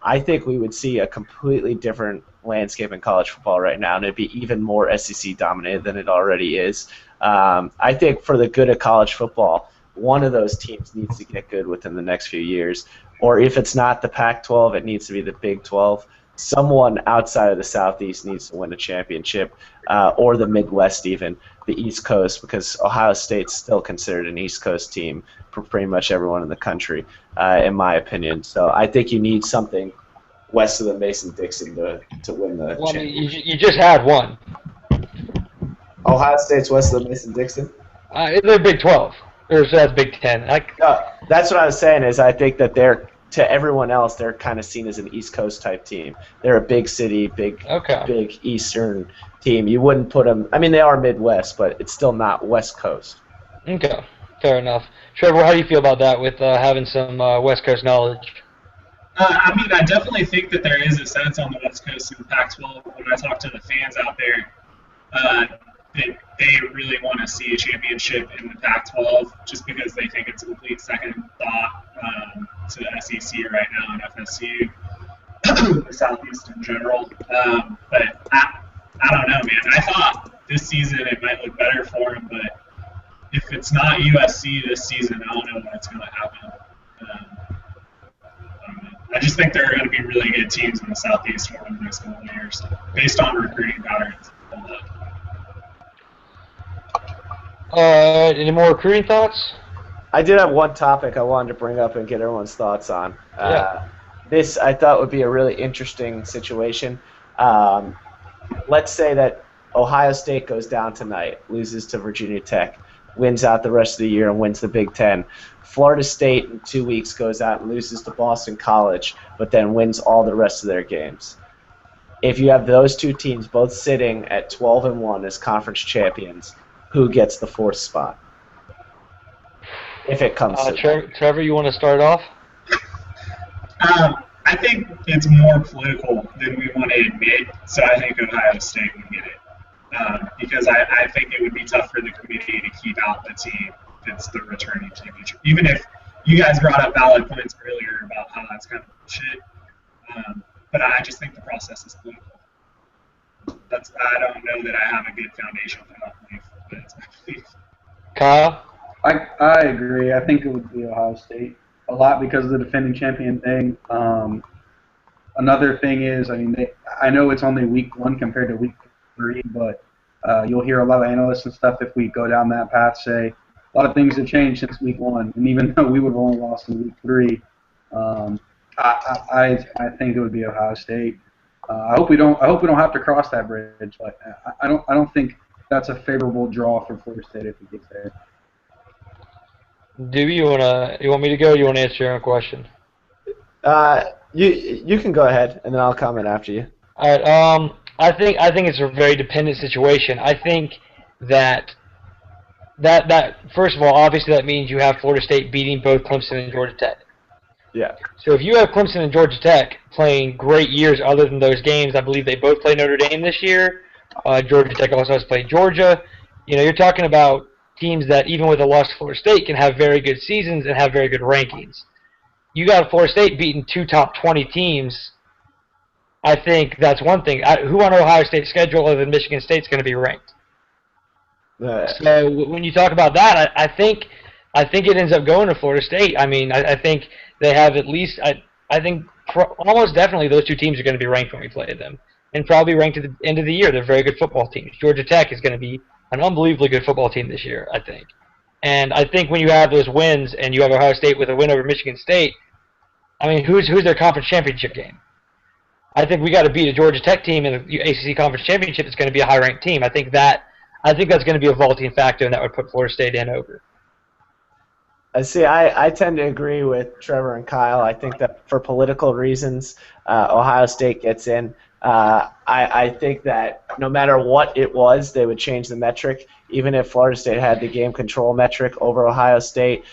I think we would see a completely different landscape in college football right now, and it'd be even more SEC dominated than it already is. I think for the good of college football, one of those teams needs to get good within the next few years. Or if it's not the Pac-12, it needs to be the Big 12. Someone outside of the Southeast needs to win a championship, or the Midwest even, the East Coast, because Ohio State's still considered an East Coast team for pretty much everyone in the country, in my opinion. So I think you need something west of the Mason-Dixon to win the championship. I mean, you just had one. Ohio State's west of the Mason-Dixon? They're Big 12. Or that's Big 10. That's what I was saying is I think that they're, to everyone else, they're kind of seen as an East Coast type team. They're a big city, big Eastern team. You wouldn't put them – I mean, they are Midwest, but it's still not West Coast. Okay, fair enough. Trevor, how do you feel about that with having some West Coast knowledge? I mean, I definitely think that there is a sense on the West Coast of the Pac-12 when I talk to the fans out there that they really want to see a championship in the Pac-12 just because they think it's a complete second thought to the SEC right now and FSU, the Southeast in general. But I don't know, man. I thought this season it might look better for them, but if it's not USC this season, I don't know what's going to happen. I just think there are going to be really good teams in the Southeast over the next couple of years based on recruiting patterns. Any more recruiting thoughts? I did have one topic I wanted to bring up and get everyone's thoughts on. This I thought would be a really interesting situation. Let's say that Ohio State goes down tonight, loses to Virginia Tech, wins out the rest of the year and wins the Big Ten. Florida State in 2 weeks goes out and loses to Boston College, but then wins all the rest of their games. If you have those two teams both sitting at 12-1 as conference champions, who gets the fourth spot? If it comes to that. Trevor, you want to start off? I think it's more political than we want to admit, so I think Ohio State would get it. Because I think it would be tough for the committee to keep out the team that's the returning championship. Even if you guys brought up valid points earlier about how that's kind of bullshit, but I just think the process is political. I don't know that I have a good foundation for that belief, but it's my belief. Kyle? I agree. I think it would be Ohio State a lot because of the defending champion thing. Another thing is, I know it's only week 1 compared to week 3, but you'll hear a lot of analysts and stuff if we go down that path say a lot of things have changed since week 1, and even though we would have only lost in week 3, I think it would be Ohio State. I hope we don't have to cross that bridge, but I don't think that's a favorable draw for Florida State if it gets there. Do you want me to go? Or you want to answer your own question? You can go ahead, and then I'll comment after you. All right. I think it's a very dependent situation. I think that first of all, obviously that means you have Florida State beating both Clemson and Georgia Tech. Yeah. So if you have Clemson and Georgia Tech playing great years other than those games, I believe they both play Notre Dame this year. Georgia Tech also has played Georgia. You're talking about teams that even with a loss to Florida State can have very good seasons and have very good rankings. You got Florida State beating 2 top 20 teams. I think that's one thing. Who on Ohio State's schedule other than Michigan State's going to be ranked? So when you talk about that, I think it ends up going to Florida State. I think they have at least I think almost definitely those two teams are going to be ranked when we play them, and probably ranked at the end of the year. They're very good football teams. Georgia Tech is going to be an unbelievably good football team this year, I think. And I think when you have those wins and you have Ohio State with a win over Michigan State, who's their conference championship game? I think we got to beat a Georgia Tech team in the ACC Conference Championship. It's going to be a high-ranked team. I think that's going to be a vaulting factor, and that would put Florida State in over. See, I tend to agree with Trevor and Kyle. I think that for political reasons, Ohio State gets in. I think that no matter what it was, they would change the metric. Even if Florida State had the game control metric over Ohio State,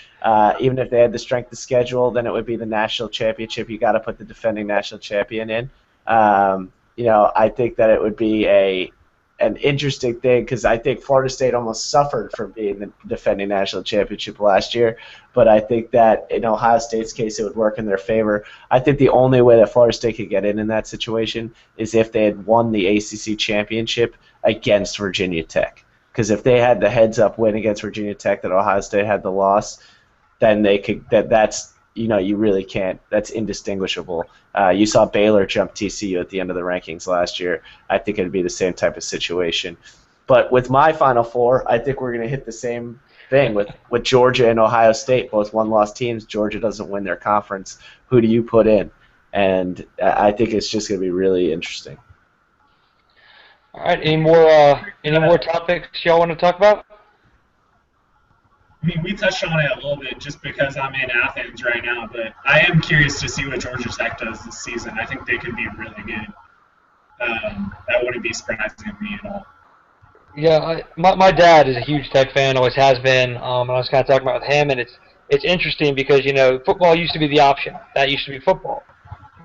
even if they had the strength of schedule, then it would be the national championship. You got to put the defending national champion in. I think that it would be an interesting thing because I think Florida State almost suffered from being the defending national championship last year, but I think that in Ohio State's case it would work in their favor. I think the only way that Florida State could get in that situation is if they had won the ACC championship against Virginia Tech, because if they had the heads-up win against Virginia Tech that Ohio State had the loss, then they could. That's you really can't. That's indistinguishable. You saw Baylor jump TCU at the end of the rankings last year. I think it would be the same type of situation. But with my Final Four, I think we're going to hit the same thing with Georgia and Ohio State, both one-loss teams. Georgia doesn't win their conference. Who do you put in? And I think it's just going to be really interesting. All right. Any more topics y'all want to talk about? I mean, we touched on it a little bit just because I'm in Athens right now, but I am curious to see what Georgia Tech does this season. I think they could be really good. That wouldn't be surprising to me at all. Yeah, my dad is a huge Tech fan, always has been. And I was kind of talking about with him, and it's interesting because football used to be the option. That used to be football.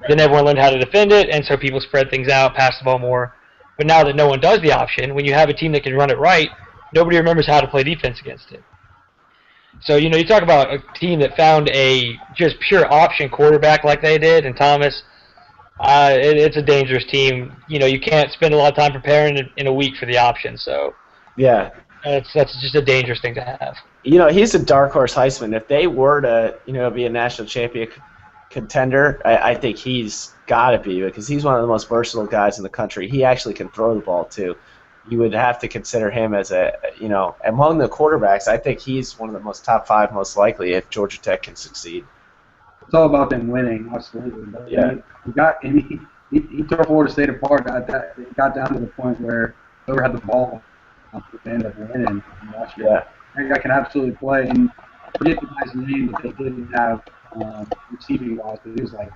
Right. Then everyone learned how to defend it, and so people spread things out, pass the ball more. But now that no one does the option, when you have a team that can run it right, nobody remembers how to play defense against it. So, you talk about a team that found a just pure option quarterback like they did, and Thomas, it's a dangerous team. You can't spend a lot of time preparing in a week for the option. So, yeah, that's just a dangerous thing to have. He's a dark horse Heisman. If they were to, be a national champion contender, I think he's got to be, because he's one of the most versatile guys in the country. He actually can throw the ball, too. You would have to consider him as among the quarterbacks, I think he's one of the top 5 most likely if Georgia Tech can succeed. It's all about them winning, absolutely. But yeah. He tore Florida State apart. It got down to the point where whoever had the ball ended up winning. Yeah. That guy can absolutely play. And I forget the guy's name, but they didn't have receiving guys, but he was like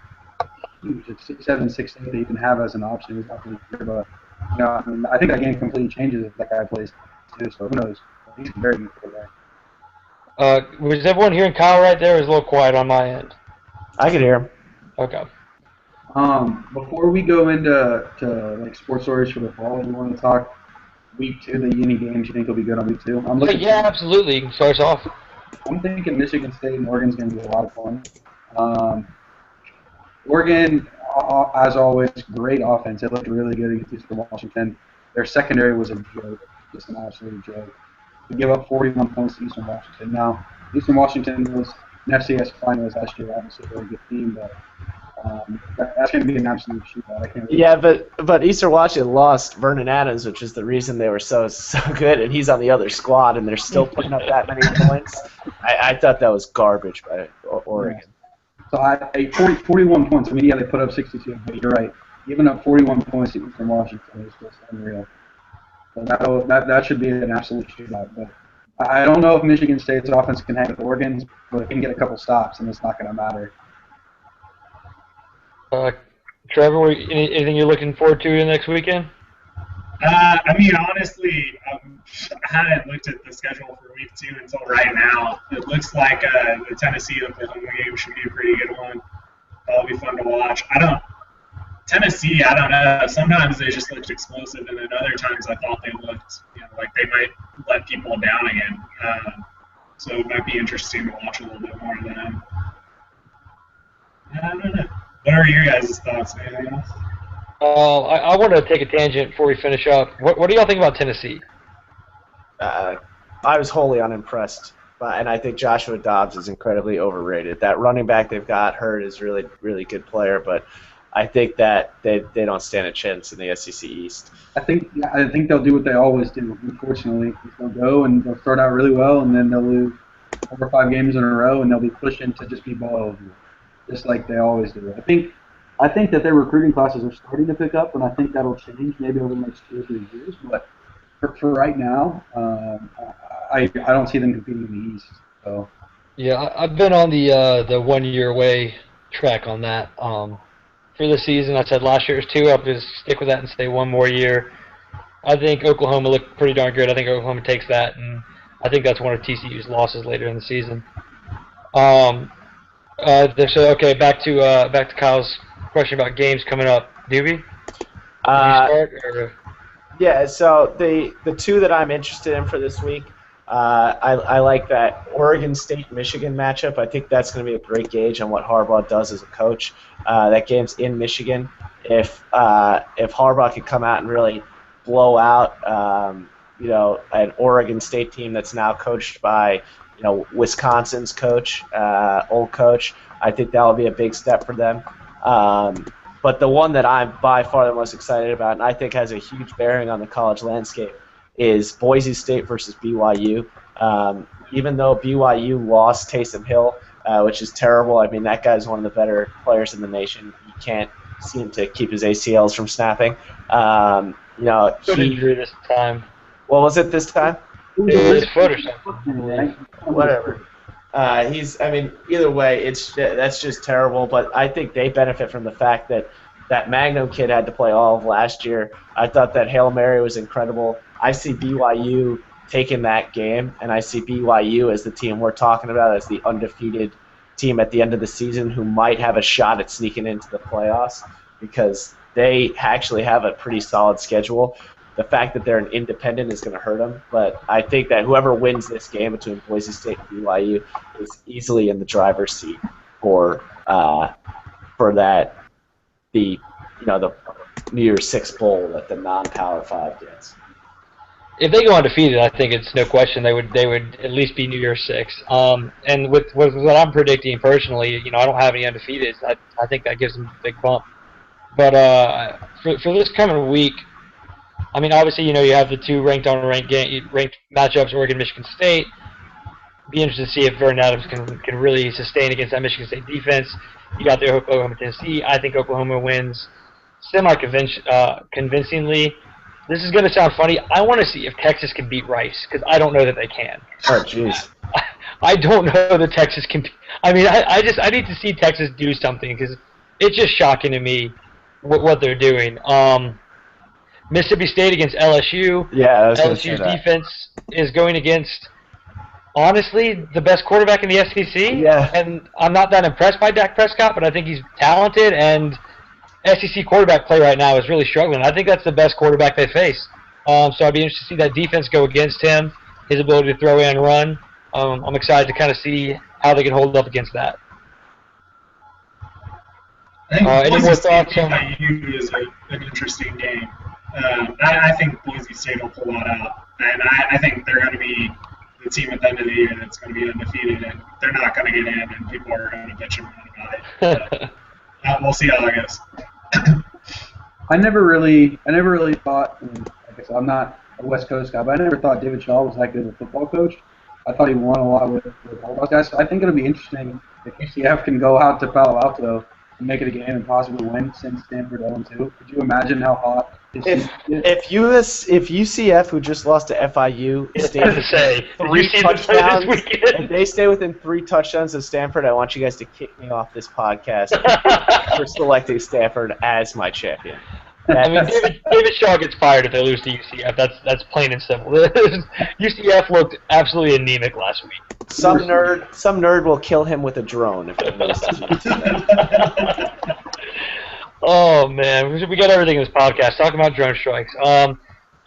huge, 6'7", 6'8" that you can have as an option. He's not really good, but I think that game completely changes if that guy plays too. So who knows? He's a very good quarterback. Was everyone hearing Kyle right there? It was a little quiet on my end. I could hear him. Okay. Before we go into sports stories for the fall, we want to talk week 2. Any games you think will be good on week 2? Yeah, absolutely. You can start us off. I'm thinking Michigan State and Oregon's going to be a lot of fun. Oregon, as always, great offense. They looked really good against Eastern Washington. Their secondary was a joke, just an absolute joke. They give up 41 points to Eastern Washington. Now, Eastern Washington was an FCS finalist last year. Obviously, a very good team, but that's going to be an absolute shootout. Yeah, but Eastern Washington lost Vernon Adams, which is the reason they were so good, and he's on the other squad, and they're still putting up that many points. I thought that was garbage by Oregon. Yeah. So 41 points. I mean, yeah, they put up 62, but you're right. Giving up 41 points to Eastern Washington is just unreal. So that should be an absolute shootout. But I don't know if Michigan State's offense can hang with Oregon's, but it can get a couple stops, and it's not going to matter. Trevor, anything you're looking forward to the next weekend? I mean, honestly, I hadn't looked at the schedule for week 2 until right now. It looks like the Tennessee-Oklahoma game should be a pretty good one. That'll be fun to watch. Tennessee, I don't know. Sometimes they just looked explosive, and then other times I thought they looked like they might let people down again. So it might be interesting to watch a little bit more of them. I don't know. What are your guys' thoughts? Anything else? I want to take a tangent before we finish up. What do y'all think about Tennessee? I was wholly unimpressed, and I think Joshua Dobbs is incredibly overrated. That running back they've got, Hurd, is really, really good player, but I think that they don't stand a chance in the SEC East. I think they'll do what they always do. Unfortunately, they'll go and they'll start out really well, and then they'll lose 4 or 5 games in a row, and they'll be pushing to just be ball over, just like they always do. I think that their recruiting classes are starting to pick up, and I think that'll change maybe over the next 2 or 3 years. But for right now, I don't see them competing in the East. So Yeah, I've been on the 1 year away track on that. For the season, I said last year was 2. I'll just stick with that and say 1 more year. I think Oklahoma looked pretty darn good. I think Oklahoma takes that, and I think that's one of TCU's losses later in the season. Um, so okay, back to Kyle's question about games coming up. Doobie, you Uh, start or Yeah, so the two that I'm interested in for this week, I like that Oregon State Michigan matchup. I think that's going to be a great gauge on what Harbaugh does as a coach. That game's in Michigan. If Harbaugh could come out and really blow out, an Oregon State team that's now coached by Wisconsin's coach, old coach, I think that will be a big step for them. But the one that I'm by far the most excited about, and I think has a huge bearing on the college landscape, is Boise State versus BYU. Even though BYU lost Taysom Hill, which is terrible, I mean, that guy's one of the better players in the nation. You can't seem to keep his ACLs from snapping. good injury this time? What was it this time? His foot or something. Whatever. Either way, that's just terrible. But I think they benefit from the fact that that Magnum kid had to play all of last year. I thought that Hail Mary was incredible. I see BYU taking that game, and I see BYU as the team we're talking about as the undefeated team at the end of the season who might have a shot at sneaking into the playoffs because they actually have a pretty solid schedule. The fact that they're an independent is going to hurt them, but I think that whoever wins this game between Boise State and BYU is easily in the driver's seat for that the New Year's Six bowl that the non-Power 5 gets. If they go undefeated, I think it's no question they would at least be New Year's Six. And with what I'm predicting personally, I don't have any undefeateds. I think that gives them a big bump. But for this coming week, I mean, obviously, you have the two ranked matchups, Oregon, Michigan State. Be interested to see if Vernon Adams can really sustain against that Michigan State defense. You got the Oklahoma, Tennessee. I think Oklahoma wins convincingly. This is going to sound funny. I want to see if Texas can beat Rice because I don't know that they can. Oh, jeez. I don't know that Texas can. I mean, I need to see Texas do something because it's just shocking to me what they're doing. Mississippi State against LSU. Yeah, I was going to LSU's say that. defense is going against, honestly, the best quarterback in the SEC. Yeah. And I'm not that impressed by Dak Prescott, but I think he's talented, and SEC quarterback play right now is really struggling. I think that's the best quarterback they face. So I'd be interested to see that defense go against him, his ability to throw and run. I'm excited to kind of see how they can hold up against that. I think Any Boise more State thoughts on- BYU is an interesting game. I think Boise State will pull that out, and I think they're going to be the team at the end of the year that's going to be undefeated, and they're not going to get in, and people are going to bitch about it. But, we'll see how that goes. I never really thought, and like I said, I'm not a West Coast guy, but I never thought David Shaw was that good of a football coach. I thought he won a lot with all those guys. So I think it'll be interesting if UCF can go out to Palo Alto and make it a game and possibly win since Stanford 0-2. Could you imagine how hot his season is? If UCF, who just lost to FIU, to say, three you see them play touchdowns, this weekend? if they stay within 3 touchdowns of Stanford, I want you guys to kick me off this podcast for selecting Stanford as my champion. I mean, David Shaw gets fired if they lose to UCF. That's plain and simple. UCF looked absolutely anemic last week. Some nerd will kill him with a drone if they lose to UCF. Oh man, we got everything in this podcast talking about drone strikes. And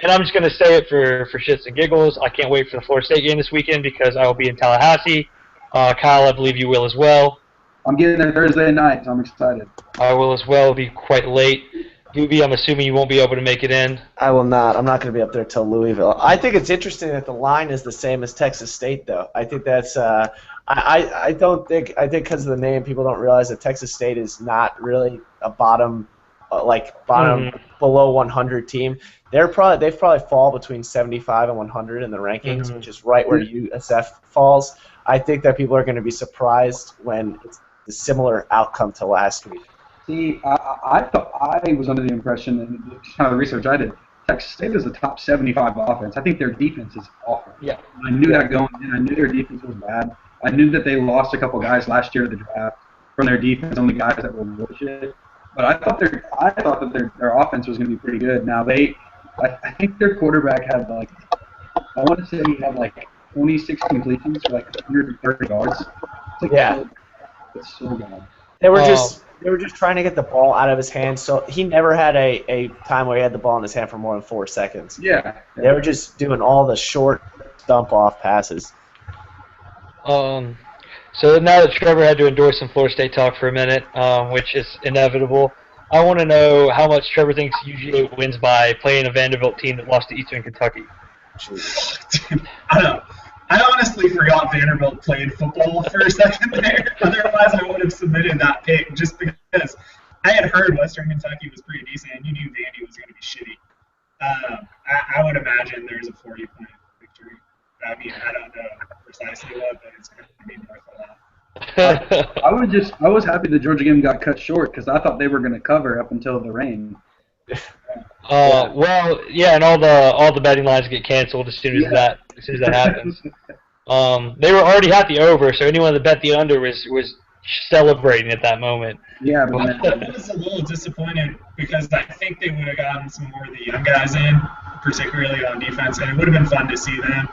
I'm just gonna say it for shits and giggles. I can't wait for the Florida State game this weekend because I will be in Tallahassee. Kyle, I believe you will as well. I'm getting there Thursday night, so I'm excited. I will as well. It'll be quite late. Doobie, I'm assuming you won't be able to make it in. I will not. I'm not going to be up there till Louisville. I think it's interesting that the line is the same as Texas State, though. I think that's. I think because of the name, people don't realize that Texas State is not really a bottom below 100 team. They probably fall between 75 and 100 in the rankings, which is right where USF falls. I think that people are going to be surprised when it's a similar outcome to last week. See, I thought I was under the impression, and just kind of the research I did, Texas State is a top 75 offense. I think their defense is awful. Yeah. I knew that going in. I knew their defense was bad. I knew that they lost a couple guys last year to the draft from their defense, only guys that were bullshit. But I thought that their offense was going to be pretty good. Now I think their quarterback had I want to say he had 26 completions for 130 yards. Yeah. It's so bad. They were just trying to get the ball out of his hands. So he never had a time where he had the ball in his hand for more than 4 seconds. Yeah. They were just doing all the short dump off passes. So now that Trevor had to endorse some Florida State talk for a minute, which is inevitable, I want to know how much Trevor thinks UGA wins by playing a Vanderbilt team that lost to Eastern Kentucky. I don't know. I honestly forgot Vanderbilt played football for a second there. Otherwise, I would have submitted that pick just because I had heard Western Kentucky was pretty decent, and you knew Vandy was going to be shitty. I would imagine there's a 40-point victory. I mean, I don't know precisely what, but it's going to be north of that. I was happy the Georgia game got cut short because I thought they were going to cover up until the rain. Well, yeah, and all the betting lines get canceled as soon as that happens. They were already at the over, so anyone that bet the under was celebrating at that moment. Yeah, but I was a little disappointed because I think they would have gotten some more of the young guys in, particularly on defense, and it would have been fun to see them.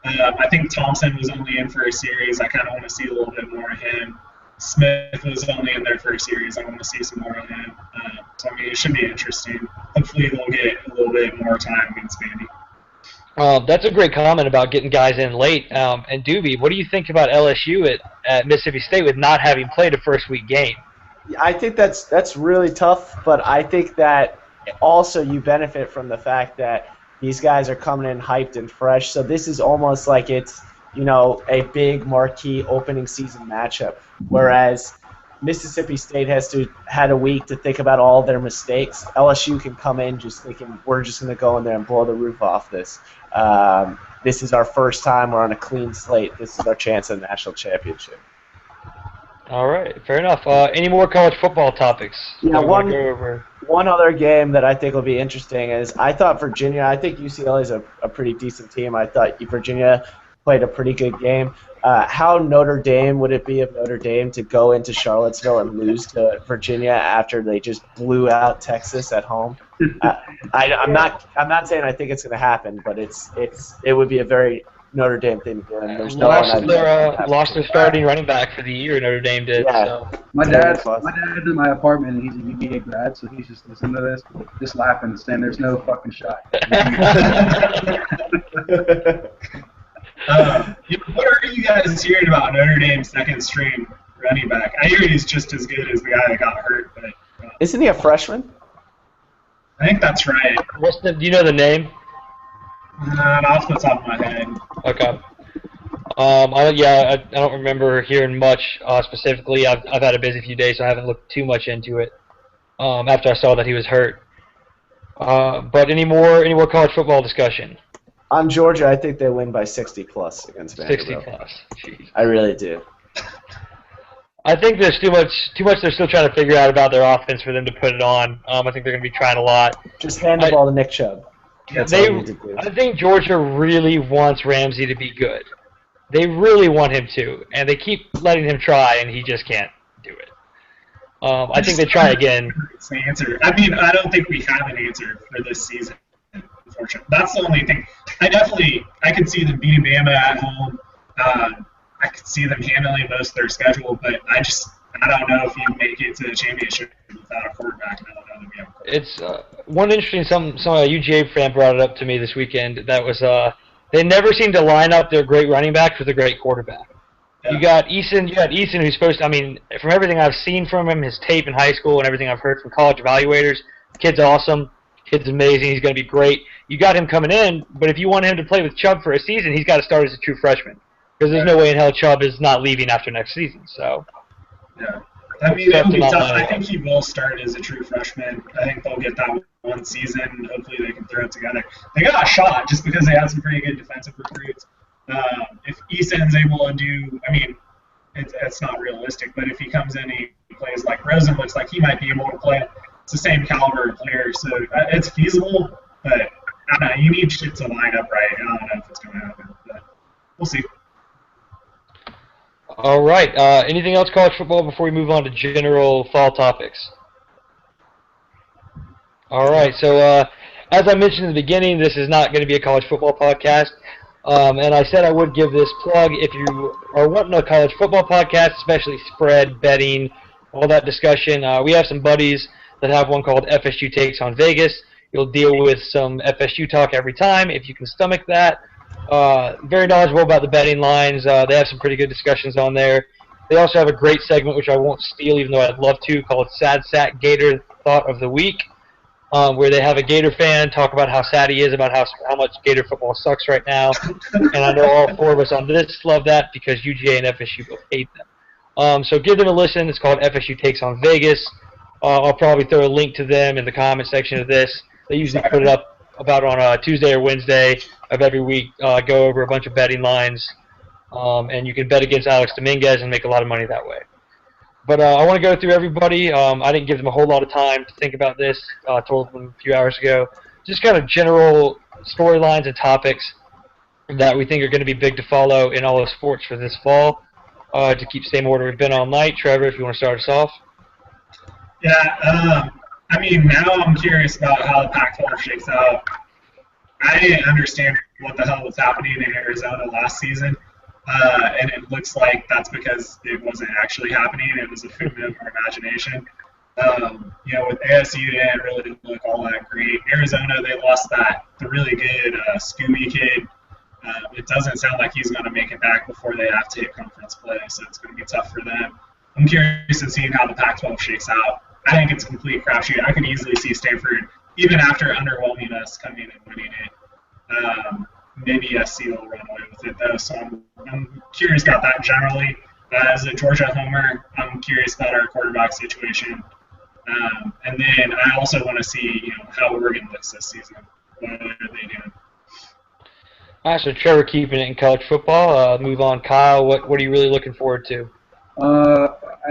I think Thompson was only in for a series. I kind of want to see a little bit more of him. Smith was only in there for a series. I want to see some more of him. So, I mean, it should be interesting. Hopefully they'll get a little bit more time against Vandy. That's a great comment about getting guys in late. And Doobie, what do you think about LSU at Mississippi State with not having played a first-week game? I think that's really tough, but I think that also you benefit from the fact that these guys are coming in hyped and fresh. So this is almost like it's, a big marquee opening season matchup, whereas Mississippi State had a week to think about all their mistakes. LSU can come in just thinking we're just going to go in there and blow the roof off this. This is our first time. We're on a clean slate. This is our chance at a national championship. All right, fair enough. Any more college football topics? Yeah, one other game that I think will be interesting is I thought UCLA is a pretty decent team. I thought Virginia played a pretty good game. How Notre Dame would it be of Notre Dame to go into Charlottesville and lose to Virginia after they just blew out Texas at home? I'm not saying I think it's going to happen, but it would be a very Notre Dame thing to do. And there's lost their starting running back for the year. Notre Dame did. Yeah. So. My dad's in my apartment, and he's a UVA grad, so he's just listening to this, just laughing and saying, "There's no fucking shot." What are you guys hearing about Notre Dame's second-string running back? I hear he's just as good as the guy that got hurt, but isn't he a freshman? I think that's right. Do you know the name? Not off the top of my head. Okay. I don't remember hearing much specifically. I've had a busy few days, so I haven't looked too much into it. After I saw that he was hurt. But any more college football discussion? On Georgia, I think they win by 60+ against Vanderbilt. 60+. Jeez. I really do. I think there's too much they're still trying to figure out about their offense for them to put it on. I think they're going to be trying a lot. Just hand the ball to Nick Chubb. That's all you need to do. I think Georgia really wants Ramsey to be good. They really want him to, and they keep letting him try, and he just can't do it. I think they try again. It's the answer. I mean, I don't think we have an answer for this season. Unfortunately, that's the only thing. I could see them beating Bama at home. I could see them handling most of their schedule, but I don't know if you make it to the championship without a quarterback. I don't know that we have a quarterback. It's one interesting. Some UGA fan brought it up to me this weekend. That was they never seem to line up their great running backs with a great quarterback. Yeah. You had Eason, who's supposed to. I mean, from everything I've seen from him, his tape in high school, and everything I've heard from college evaluators, kid's awesome. Kid's amazing. He's going to be great. You got him coming in, but if you want him to play with Chubb for a season, he's got to start as a true freshman because there's no way in hell Chubb is not leaving after next season. So. Yeah. I mean, it'll be tough. I think he will start as a true freshman. I think they'll get that one season. Hopefully they can throw it together. They got a shot just because they had some pretty good defensive recruits. If Eason's able to do, I mean, it's not realistic, but if he comes in and he plays like Rosen, looks like he might be able to play. It's the same caliber of player, so it's feasible, but I don't know. You need shit to line up right. I don't know if it's going to happen, but we'll see. All right. Anything else college football before we move on to general fall topics? All right. So as I mentioned in the beginning, this is not going to be a college football podcast. And I said I would give this plug if you are wanting a college football podcast, especially spread, betting, all that discussion. We have some buddies that have one called FSU Takes on Vegas. You'll deal with some FSU talk every time if you can stomach that. Very knowledgeable about the betting lines. They have some pretty good discussions on there. They also have a great segment, which I won't steal even though I'd love to, called Sad Sack Gator Thought of the Week, where they have a Gator fan talk about how sad he is about how much Gator football sucks right now. And I know all four of us on this love that because UGA and FSU both hate them. So give them a listen. It's called FSU Takes on Vegas. I'll probably throw a link to them in the comment section of this. They usually put it up about on a Tuesday or Wednesday of every week, go over a bunch of betting lines, and you can bet against Alex Dominguez and make a lot of money that way. But I want to go through everybody. I didn't give them a whole lot of time to think about this. I told them a few hours ago. Just kind of general storylines and topics that we think are going to be big to follow in all of sports for this fall. To keep same order we've been all night. Trevor, if you want to start us off. Yeah, I mean, now I'm curious about how the Pac-12 shakes out. I didn't understand what the hell was happening in Arizona last season, and it looks like that's because it wasn't actually happening. It was a figment of our imagination. With ASU, they didn't really look all that great. Arizona, they lost the really good Scooby kid. It doesn't sound like he's going to make it back before they have to hit conference play, so it's going to be tough for them. I'm curious in seeing how the Pac-12 shakes out. I think it's a complete crapshoot. I could easily see Stanford, even after underwhelming us, coming and winning it. Maybe SC will run away with it, though, so I'm curious about that generally. As a Georgia homer, I'm curious about our quarterback situation. And then I also want to see how Oregon looks this season. What are they doing? All right, so Trevor keeping it in college football. Move on, Kyle. What are you really looking forward to?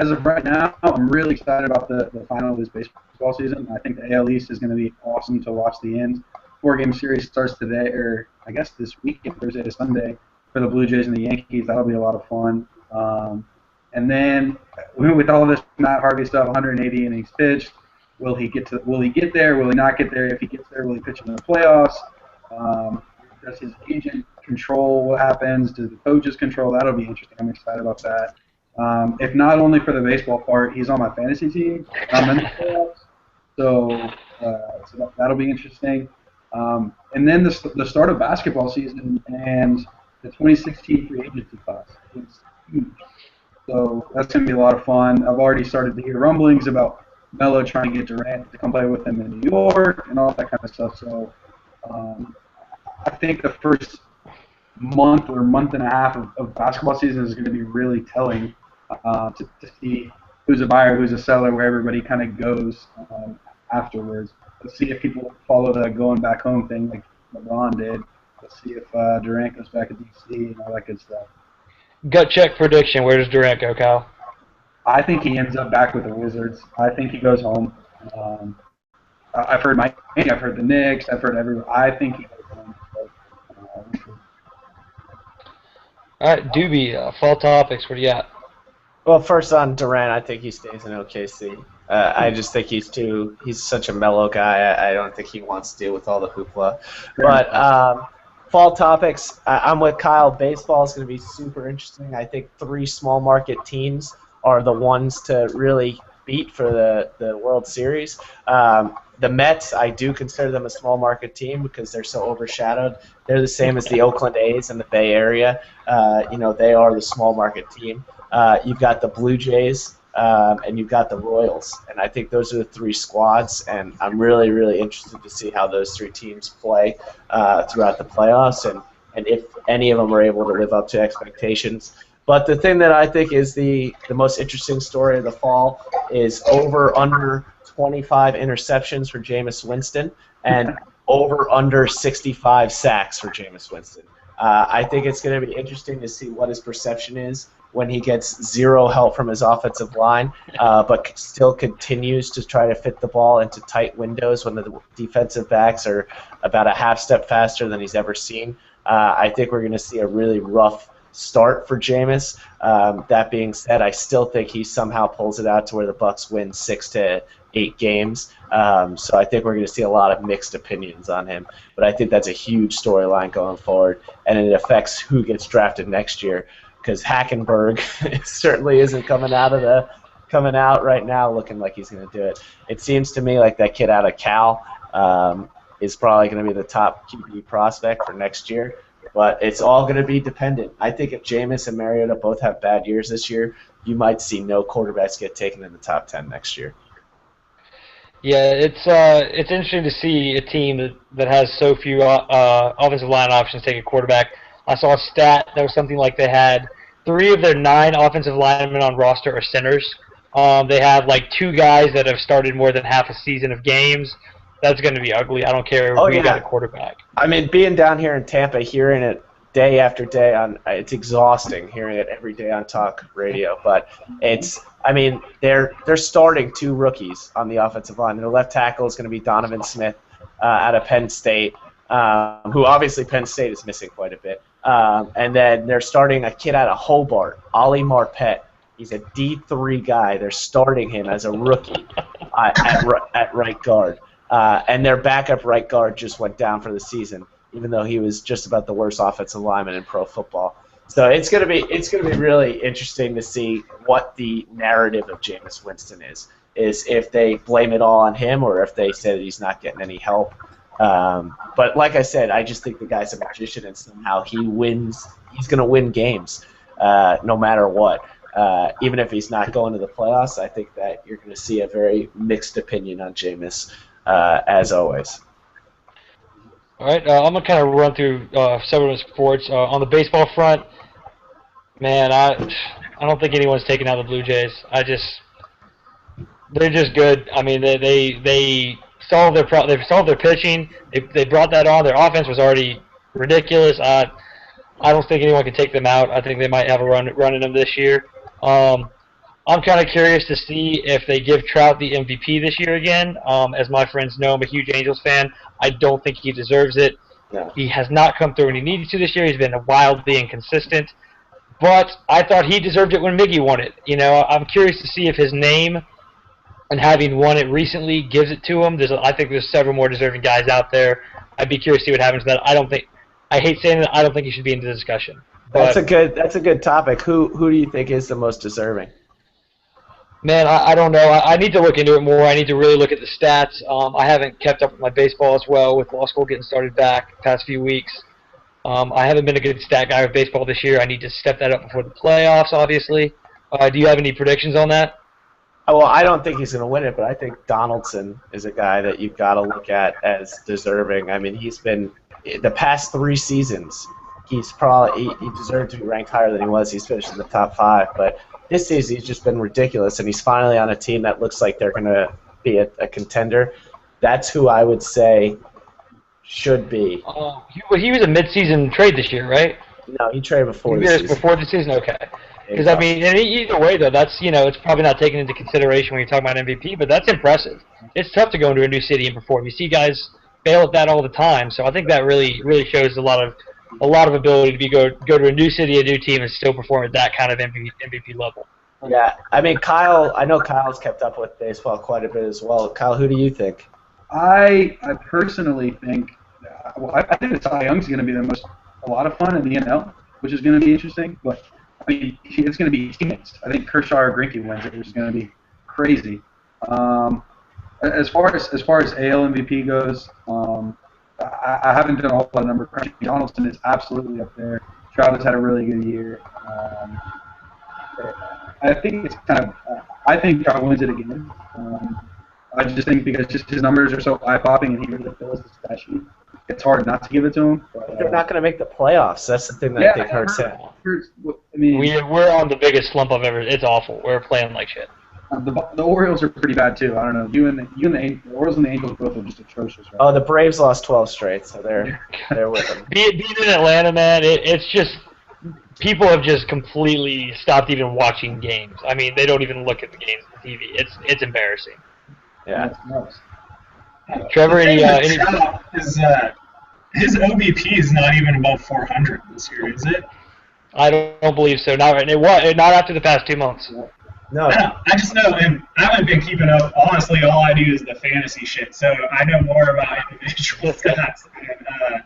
As of right now, I'm really excited about the final of this baseball season. I think the AL East is going to be awesome to watch the end. 4-game series starts today, or I guess this weekend, Thursday to Sunday, for the Blue Jays and the Yankees. That'll be a lot of fun. And then with all this Matt Harvey stuff, 180 innings pitched. Will he get there? Will he not get there? If he gets there, will he pitch in the playoffs? Does his agent control what happens? Does the coaches control? That'll be interesting. I'm excited about that. If not only for the baseball part, he's on my fantasy team. I'm in the playoffs, so that'll be interesting. And then the start of basketball season and the 2016 free agency class is huge. So that's going to be a lot of fun. I've already started to hear rumblings about Melo trying to get Durant to come play with him in New York and all that kind of stuff. So I think the first month or month and a half of basketball season is going to be really telling to see who's a buyer, who's a seller, where everybody kind of goes afterwards. Let's see if people follow the going back home thing like LeBron did. Let's see if Durant goes back to D.C. and all that good stuff. Gut check prediction. Where does Durant go, Kyle? I think he ends up back with the Wizards. I think he goes home. I've heard Miami. I've heard the Knicks. I've heard everyone. I think he goes home. All right, Doobie, fall topics. What do you got? Well, first on Durant, I think he stays in OKC. I just think he's such a mellow guy. I don't think he wants to deal with all the hoopla. But fall topics, I'm with Kyle. Baseball is going to be super interesting. I think 3 small market teams are the ones to really beat for the World Series. The Mets, I do consider them a small market team because they're so overshadowed. They're the same as the Oakland A's in the Bay Area. They are the small market team. You've got the Blue Jays, and you've got the Royals. And I think those are the 3 squads, and I'm really, really interested to see how those 3 teams play throughout the playoffs and if any of them are able to live up to expectations. But the thing that I think is the most interesting story of the fall is over-under 25 interceptions for Jameis Winston and over-under 65 sacks for Jameis Winston. I think it's going to be interesting to see what his perception is when he gets 0 help from his offensive line, but still continues to try to fit the ball into tight windows when the defensive backs are about a half step faster than he's ever seen. I think we're going to see a really rough start for Jameis. That being said, I still think he somehow pulls it out to where the Bucs win 6 to 8 games. So I think we're going to see a lot of mixed opinions on him. But I think that's a huge storyline going forward, and it affects who gets drafted next year, because Hackenberg certainly isn't coming out right now looking like he's going to do it. It seems to me like that kid out of Cal is probably going to be the top QB prospect for next year. But it's all going to be dependent. I think if Jameis and Mariota both have bad years this year, you might see no quarterbacks get taken in the top 10 next year. Yeah, it's interesting to see a team that has so few offensive line options take a quarterback. I saw a stat that was something like they had 3 of their 9 offensive linemen on roster are centers. They have like 2 guys that have started more than half a season of games. That's going to be ugly. I don't care who you got a quarterback. I mean, being down here in Tampa, hearing it day after day it's exhausting hearing it every day on talk radio. But they're starting 2 rookies on the offensive line. Their left tackle is going to be Donovan Smith out of Penn State, who obviously Penn State is missing quite a bit. And then they're starting a kid out of Hobart, Ollie Marpet. He's a D3 guy. They're starting him as a rookie at right guard. And their backup right guard just went down for the season, even though he was just about the worst offensive lineman in pro football. So it's gonna be really interesting to see what the narrative of Jameis Winston is if they blame it all on him or if they say that he's not getting any help. But like I said, I just think the guy's a magician, and somehow he wins. He's gonna win games no matter what. Even if he's not going to the playoffs, I think that you're going to see a very mixed opinion on Jameis, as always. All right, I'm going to kind of run through several sports. On the baseball front, man, I don't think anyone's taking out the Blue Jays. They're just good. I mean, they solved their pitching. They brought that on. Their offense was already ridiculous. I don't think anyone can take them out. I think they might have a run in them this year. I'm kind of curious to see if they give Trout the MVP this year again. As my friends know, I'm a huge Angels fan. I don't think he deserves it. No. He has not come through when he needed to this year. He's been wildly inconsistent. But I thought he deserved it when Miggy won it. You know, I'm curious to see if his name and having won it recently gives it to him. I think there's several more deserving guys out there. I'd be curious to see what happens to that. I hate saying that. I don't think he should be in the discussion. That's a good topic. Who do you think is the most deserving? Man, I don't know. I need to look into it more. I need to really look at the stats. I haven't kept up with my baseball as well, with law school getting started back the past few weeks. I haven't been a good stat guy with baseball this year. I need to step that up before the playoffs, obviously. Do you have any predictions on that? Well, I don't think he's going to win it, but I think Donaldson is a guy that you've got to look at as deserving. I mean, he's been the past 3 seasons. He deserved to be ranked higher than he was. He's finished in the top 5, but this season he's just been ridiculous, and he's finally on a team that looks like they're going to be a contender. That's who I would say should be. He was a mid-season trade this year, right? No, he traded before the season. Before the season, okay. Because I mean, either way though, that's it's probably not taken into consideration when you're talking about MVP, but that's impressive. It's tough to go into a new city and perform. You see guys fail at that all the time, so I think that really shows a lot of ability to go to a new city, a new team, and still perform at that kind of MVP level. Yeah, I mean, I know Kyle's kept up with baseball quite a bit as well. Kyle, who do you think? I personally think, I think the Cy Young's going to be a lot of fun in the NL, which is going to be interesting. But I mean, it's going to be teammates. I think Kershaw or Greinke wins it, which is going to be crazy. As far as AL MVP goes, I haven't done a whole lot of number crunching. Donaldson is absolutely up there. Trout has had a really good year. I think it's I think Trout wins it again. I just think because just his numbers are so eye-popping and he really fills the stat sheet, it's hard not to give it to him. But, they're not going to make the playoffs. That's the thing that I think hurts him. I mean, we're on the biggest slump I've ever. It's awful. We're playing like shit. The Orioles are pretty bad too. I don't know. You and the Orioles and the Angels both are just atrocious. Right? Oh, the Braves lost 12 straight, so they're with them. Being in Atlanta, man, it's just people have just completely stopped even watching games. I mean, they don't even look at the games on TV. It's embarrassing. Yeah. Trevor, any his OBP is not even above 400 this year, is it? I don't believe so. Not right. Not after the past 2 months. No. I just know, and I haven't been keeping up. Honestly, all I do is the fantasy shit, so I know more about individual stats and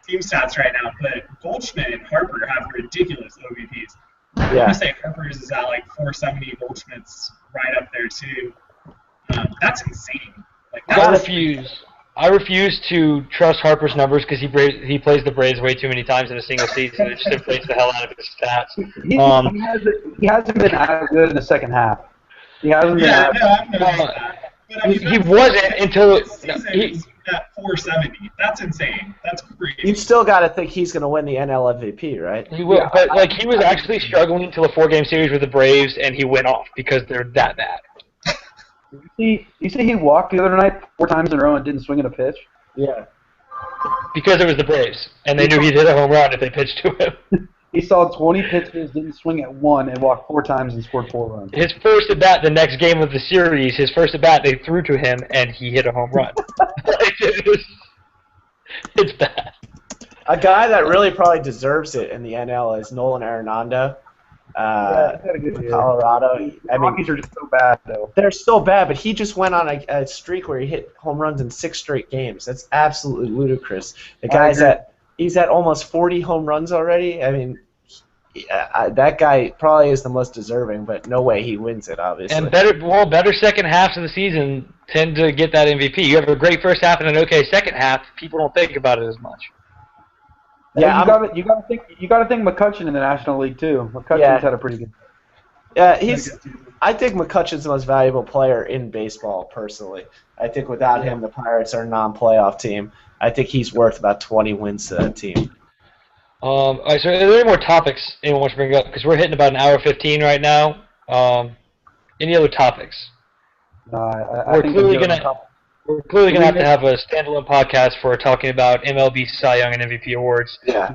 team stats right now. But Goldschmidt and Harper have ridiculous OBPs. I'm Yeah. gonna say Harper's is at like 470. Goldschmidt's right up there too. That's insane. Like I refuse to trust Harper's numbers because he plays the Braves way too many times in a single season. It just inflates the hell out of his stats. He hasn't been as good in the second half. He hasn't been. Yeah, no, I've noticed that. But, I mean, He wasn't until season is at 470. That's insane. That's crazy. You still got to think he's going to win the NL MVP, right? he will, but like he was actually struggling until a 4-game series with the Braves, and he went off because they're that bad. You see he walked the other night 4 times in a row and didn't swing at a pitch? Yeah. Because it was the Braves, and they knew he'd hit a home run if they pitched to him. He saw 20 pitches, didn't swing at 1, and walked 4 times and scored 4 runs. His first at bat, the next game of the series, his first at bat, they threw to him, and he hit a home run. It's bad. A guy that really probably deserves it in the NL is Nolan Arenado. Yeah, he's had a good year. Colorado. The Rockies are just so bad, though. They're so bad, but he just went on a streak where he hit home runs in 6 straight games. That's absolutely ludicrous. The guy's he's at almost 40 home runs already. I mean, that guy probably is the most deserving, but no way he wins it, obviously. And better second halves of the season tend to get that MVP. You have a great first half and an okay second half. People don't think about it as much. Yeah, you gotta think McCutchen in the National League too. McCutchen's had a pretty good. Yeah, I think McCutchen's the most valuable player in baseball, personally. I think without him, the Pirates are a non-playoff team. I think he's worth about 20 wins to that team. All right, so are there any more topics anyone wants to bring up? Because we're hitting about an hour 15 right now. Any other topics? I think We're clearly gonna have to have a standalone podcast for talking about MLB Cy Young and MVP awards. Yeah.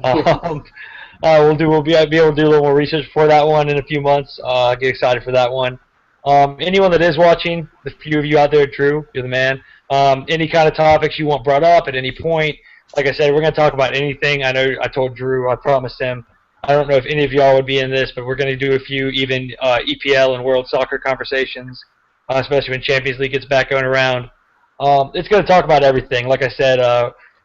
We'll be able to do a little more research for that one in a few months. Get excited for that one. Anyone that is watching, the few of you out there, Drew, you're the man. Any kind of topics you want brought up at any point. Like I said, we're going to talk about anything. I know I told Drew, I promised him. I don't know if any of y'all would be in this, but we're going to do a few even EPL and World Soccer conversations, especially when Champions League gets back going around. It's going to talk about everything. Like I said,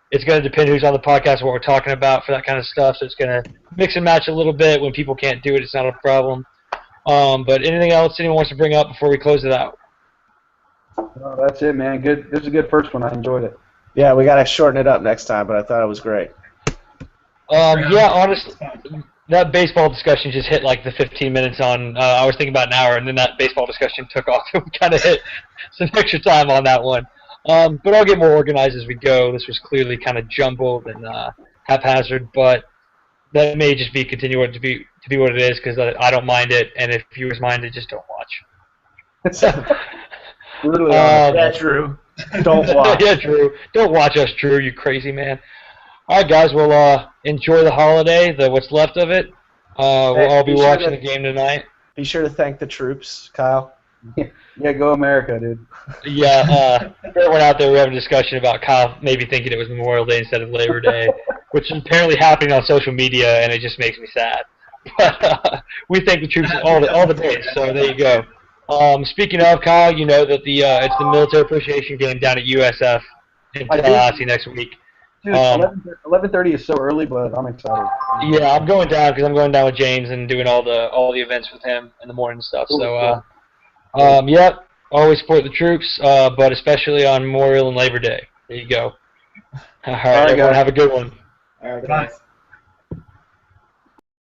it's going to depend who's on the podcast, what we're talking about for that kind of stuff. So it's going to mix and match a little bit. When people can't do it, it's not a problem. But anything else anyone wants to bring up before we close it out? No, that's it, man. Good. This is a good first one. I enjoyed it. Yeah, we got to shorten it up next time, but I thought it was great. Yeah, honestly, that baseball discussion just hit like the 15 minutes on. I was thinking about an hour, and then that baseball discussion took off. We kind of hit some extra time on that one. But I'll get more organized as we go. This was clearly kind of jumbled and haphazard, but that may just be continue to be what it is because I don't mind it, and if viewers mind it, just don't watch. Yeah, Drew. Don't watch. Yeah, Drew. Don't watch us, Drew, you crazy man. All right, guys. Well, enjoy the holiday, what's left of it. We'll all be watching the game tonight. Be sure to thank the troops, Kyle. Yeah, go America, dude. Yeah, everyone out there, we're having a discussion about Kyle maybe thinking it was Memorial Day instead of Labor Day, which is apparently happening on social media, and it just makes me sad. But we thank the troops all the days, so there you go. Speaking of, Kyle, you know that it's the military appreciation game down at USF in Tallahassee next week. Dude, 11:30 is so early, but I'm excited. Yeah, I'm going down because I'm going down with James and doing all the events with him in the morning and stuff. So, yeah, always support the troops, but especially on Memorial and Labor Day. There you go. All right, everyone, have a good one. All right, guys.